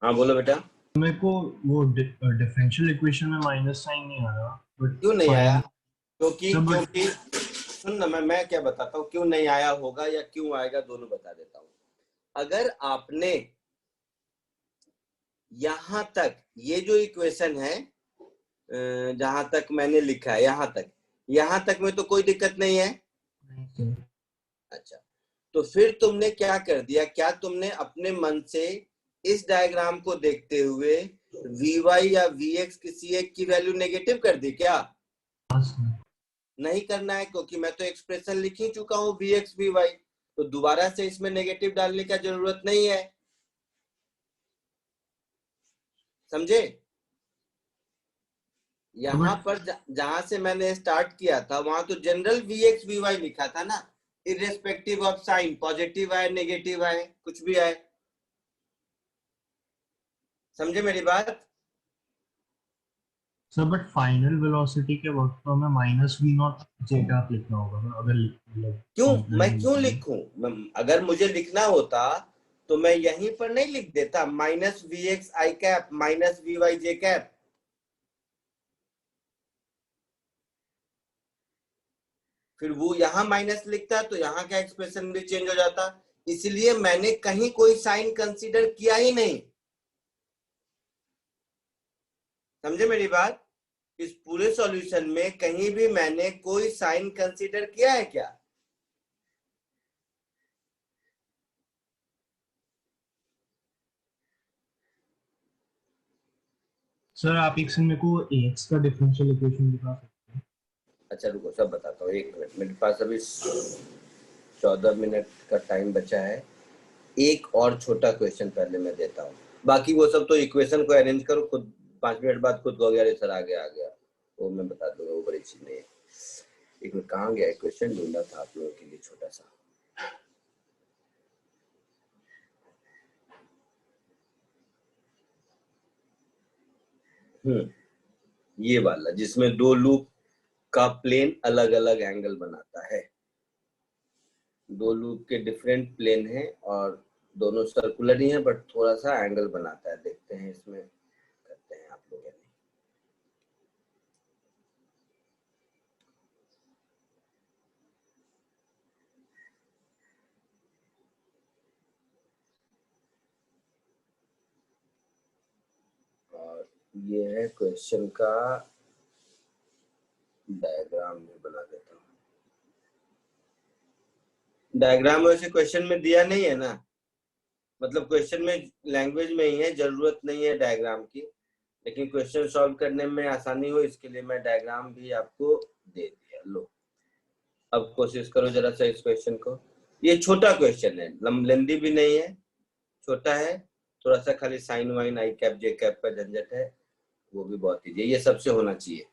हाँ बोलो बेटा। मेरे को वो डिफरेंशियल इक्वेशन में माइनस साइन नहीं आया, बट क्यों नहीं आया? सर बट क्योंकि सुन ना, मैं क्या बताता हूँ, क्यों नहीं आया होगा या क्यों आएगा, दोनों बता देता हूँ। अगर आपने यहां तक ये जो इक्वेशन है, जहां तक मैंने लिखा है यहां तक में तो कोई दिक्कत नहीं है। अच्छा, तो फिर तुमने क्या कर दिया, क्या तुमने अपने मन से इस डायग्राम को देखते हुए Vy या Vx किसी एक की वैल्यू नेगेटिव कर दी क्या? नहीं करना है, क्योंकि मैं तो एक्सप्रेशन लिख ही चुका हूँ Vx Vy, तो दोबारा से इसमें नेगेटिव डालने का जरूरत नहीं है, समझे? यहाँ पर जहां से मैंने स्टार्ट किया था वहां तो जनरल Vx Vy लिखा था ना, इररेस्पेक्टिव ऑफ साइन, पॉजिटिव आए नेगेटिव आए कुछ भी आए, समझे मेरी बात? सर बट फाइनल वेलोसिटी के वक्त तो हमें minus V naught J cap लिखना होगा ना, अगर मैं क्यों लिखूं? अगर मुझे लिखना होता तो मैं यहीं पर नहीं लिख देता माइनस Vx आई कैप माइनस Vy जे कैप, फिर वो यहां माइनस लिखता तो यहाँ का एक्सप्रेशन भी चेंज हो जाता, इसलिए मैंने कहीं कोई साइन कंसीडर किया ही नहीं, समझे मेरी बात? इस पूरे सॉल्यूशन में कहीं भी मैंने कोई साइन कंसीडर किया है क्या? सर आप एक सेकंड मेरे को ax का डिफरेंशियल इक्वेशन दिखा सकते हैं? अच्छा रुको, सब बताता हूँ, एक मिनट, मेरे पास अभी 14 मिनट का टाइम बचा है। एक और छोटा क्वेश्चन पहले मैं देता हूँ, बाकी वो सब तो इक्वेशन को अरेंज करो खुद, 5 मिनट बाद खुद कहोगे अरे सर आ गया, वो मैं बता दूंगा, वो बड़ी चीज नहीं है। एक मिनट, कहाँ गया क्वेश्चन, ढूंढा था आप लोगों के लिए छोटा सा। ये वाला जिसमें दो लूप का प्लेन अलग अलग एंगल बनाता है, दो लूप के डिफरेंट प्लेन हैं और दोनों सर्कुलर ही हैं, बट थोड़ा सा एंगल बनाता है, देखते हैं इसमें करते हैं आप लोग या नहीं। और ये है क्वेश्चन का डायग्राम भी बना देता हूँ। डायग्राम वैसे क्वेश्चन में दिया नहीं है ना, मतलब क्वेश्चन में लैंग्वेज में ही है, जरूरत नहीं है डायग्राम की, लेकिन क्वेश्चन सॉल्व करने में आसानी हो इसके लिए मैं डायग्राम भी आपको दे दिया। लो अब कोशिश करो जरा सा इस क्वेश्चन को, ये छोटा क्वेश्चन है, लेंदी भी नहीं है, छोटा है, थोड़ा सा खाली साइन वाइन आई कैप जे कैप का झंझट है, वो भी बहुत ईजी है, ये सबसे होना चाहिए।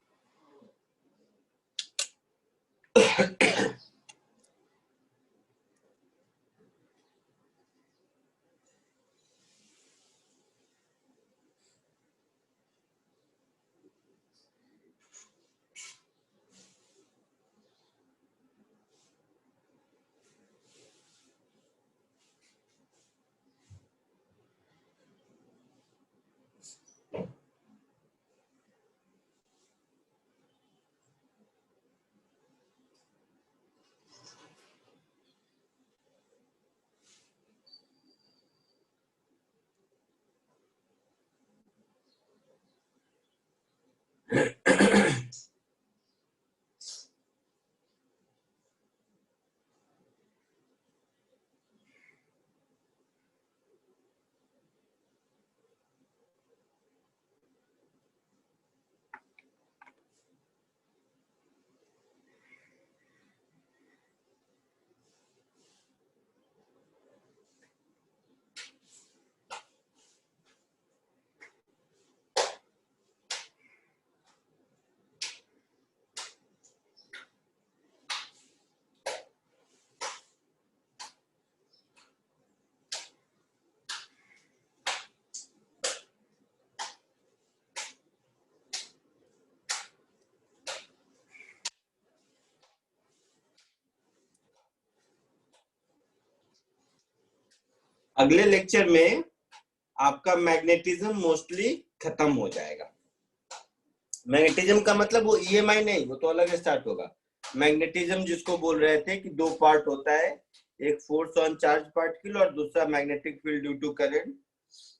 अगले लेक्चर में आपका मैग्नेटिज्म मोस्टली खत्म हो जाएगा। मैग्नेटिज्म का मतलब वो ईएमआई नहीं, वो तो अलग स्टार्ट होगा। मैग्नेटिज्म जिसको बोल रहे थे कि 2 पार्ट होता है, एक फोर्स ऑन चार्ज पार्टिकल और दूसरा magnetic field due to current,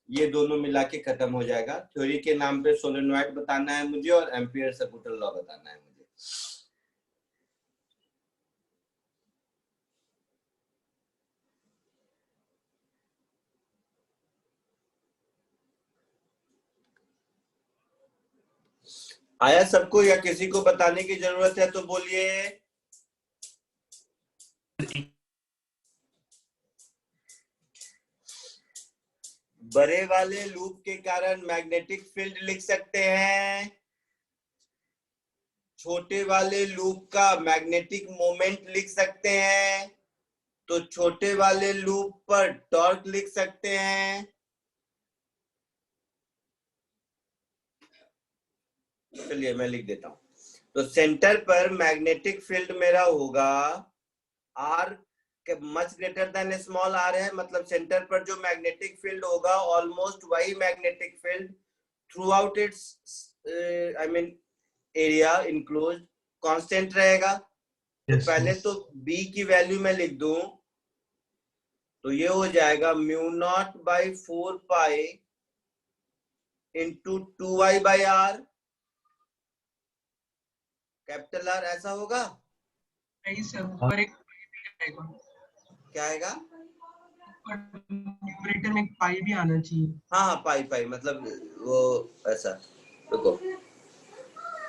ये दोनों मिला के खत्म हो जाएगा। थ्योरी के नाम पे सोलेनॉइड बताना है मुझे और एम्पियर सर्कुलर लॉ बताना है मुझे। आया सबको या किसी को बताने की जरूरत है तो बोलिए। बड़े वाले लूप के कारण मैग्नेटिक फील्ड लिख सकते हैं, छोटे वाले लूप का मैग्नेटिक मोमेंट लिख सकते हैं, तो छोटे वाले लूप पर टॉर्क लिख सकते हैं। चलिए मैं लिख देता हूं। तो सेंटर पर मैग्नेटिक फील्ड मेरा होगा R much greater than small r है, मतलब सेंटर पर जो मैग्नेटिक फील्ड होगा ऑलमोस्ट वही magnetic field throughout its I mean area enclose constant रहेगा। तो Yes, पहले yes. तो बी की वैल्यू मैं लिख दूं, तो ये हो जाएगा mu not by 4 pi into 2y/r capital R, ऐसा होगा। नहीं सर, ऊपर एक आएगा, क्या आएगा? न्यूमरेटर में एक पाई भी आना चाहिए। हाँ पाई पाई मतलब वो ऐसा, देखो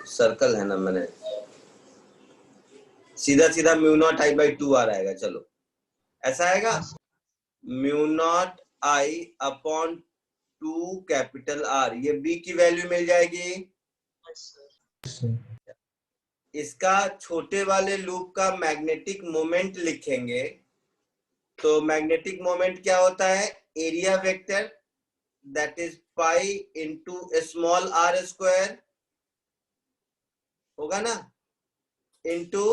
सर्कल है ना, मैंने सीधा सीधा म्यू नॉट आई बाई 2 आ आएगा। चलो ऐसा आएगा, mu naught I upon 2 capital R, ये बी की वैल्यू मिल जाएगी। इसका छोटे वाले लूप का मैग्नेटिक मोमेंट लिखेंगे, तो मैग्नेटिक मोमेंट क्या होता है? Area vector that is pi into small r square होगा ना, into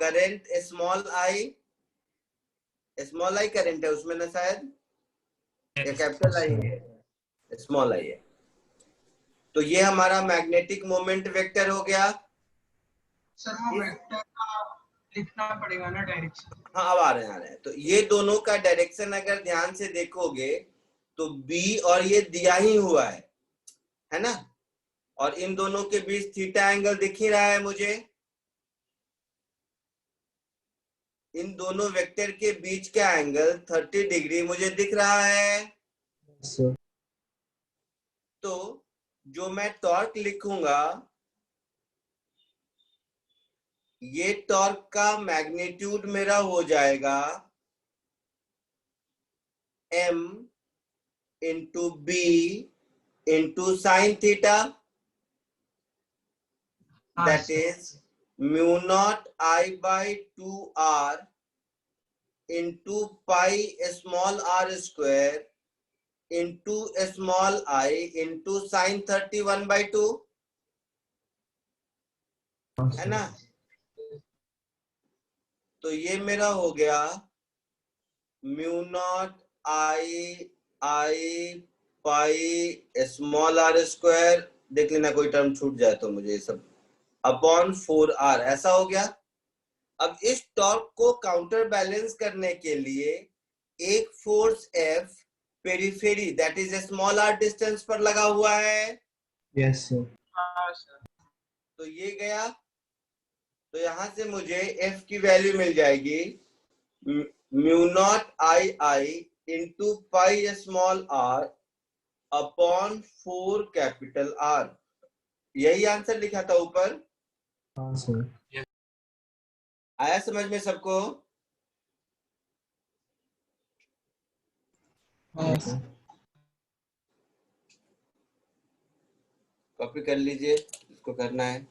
current small I current है उसमें ना शायद, या कैपिटल आई है, स्मॉल आई है। तो ये हमारा मैग्नेटिक मोमेंट वेक्टर हो गया। सर वो वेक्टर का लिखना पड़ेगा ना डायरेक्शन। हाँ अब आ रहे हैं। तो ये दोनों का डायरेक्शन अगर ध्यान से देखोगे तो बी और ये दिया ही हुआ है ना, और इन दोनों के बीच थीटा एंगल दिख ही रहा है मुझे। इन दोनों वेक्टर के बीच का एंगल 30 डिग्री मुझे दिख रहा है। Sir. तो जो मैं टॉर्क लिखूंगा, ये टॉर्क का मैग्नीट्यूड मेरा हो जाएगा m into B into sine theta, that is mu not I by 2r into pi small r square into small I into sine 31/2, है ना। तो ये मेरा हो गया mu not I pi small r square, देख लेना कोई टर्म छूट जाए तो मुझे, सब अपॉन 4r, ऐसा हो गया। अब इस टॉर्क को काउंटर बैलेंस करने के लिए एक force F periphery that is small r distance पर लगा हुआ है। Yes, sir. तो ये गया, तो यहां से मुझे F की वैल्यू मिल जाएगी mu not I into pi small r upon 4 capital R. यही आंसर लिखा था ऊपर। हाँ सर। आया समझ में सबको? हाँ सर। कॉपी कर लीजिए इसको करना है।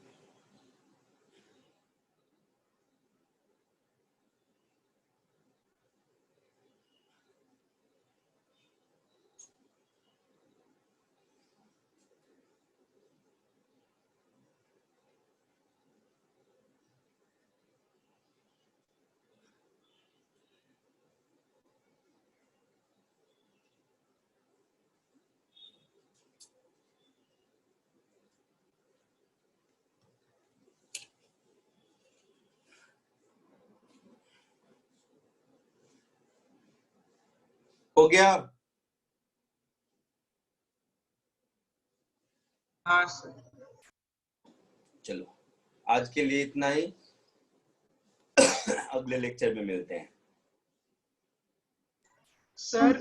हो गया? हाँ सर। चलो आज के लिए इतना ही। अगले लेक्चर में मिलते हैं। सर हाँ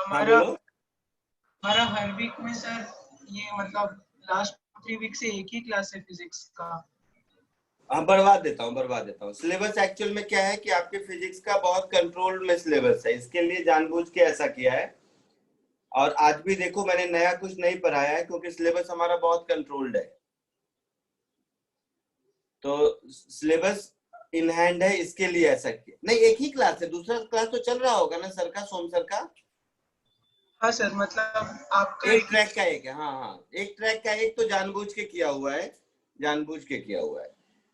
हमारा बोलो। हमारा हर वीक में सर ये मतलब लास्ट 3 वीक से एक ही क्लास है फिजिक्स का। हाँ बढ़वा देता हूँ। सिलेबस एक्चुअल में क्या है कि आपके फिजिक्स का बहुत कंट्रोल में सिलेबस है, इसके लिए जानबूझ के ऐसा किया है। और आज भी देखो मैंने नया कुछ नहीं पढ़ाया है क्योंकि सिलेबस हमारा बहुत कंट्रोल्ड है। तो सिलेबस इन हैंड है, इसके लिए ऐसा किया। नहीं एक ही क्लास है, दूसरा क्लास तो चल रहा होगा ना सर का, सोम सर का। हाँ सर मतलब आपका एक ट्रैक का एक है। हाँ एक ट्रैक का एक तो जानबूझ के किया हुआ है,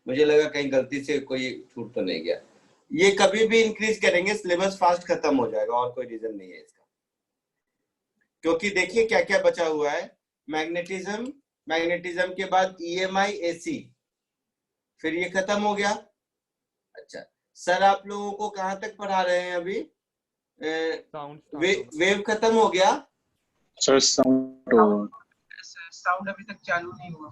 मुझे लगा कहीं गलती से कोई छूट तो नहीं गया। ये कभी भी इंक्रीज करेंगे सिलेबस फास्ट खत्म हो जाएगा, और कोई रीजन नहीं है इसका। क्योंकि देखिए क्या क्या बचा हुआ है। मैग्नेटिज्म के बाद EMI AC, फिर ये खत्म हो गया। अच्छा सर आप लोगों को कहां तक पढ़ा रहे हैं अभी? वेव खत्म हो गया सर साउंड अभी तक चालू नहीं हुआ।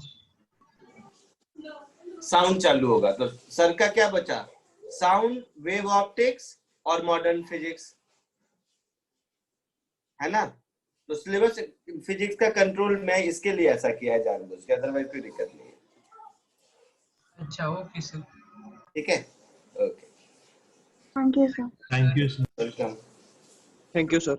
साउंड चालू होगा तो सर का क्या बचा? साउंड, वेव ऑप्टिक्स और मॉडर्न फिजिक्स, है ना? तो सिलेबस फिजिक्स का कंट्रोल में इसके लिए ऐसा किया है जानबूझ के, अदरवाइज कोई दिक्कत नहीं है। अच्छा ओके सर। ठीक है, okay, thank you sir. Thank you sir. Welcome. Thank you sir.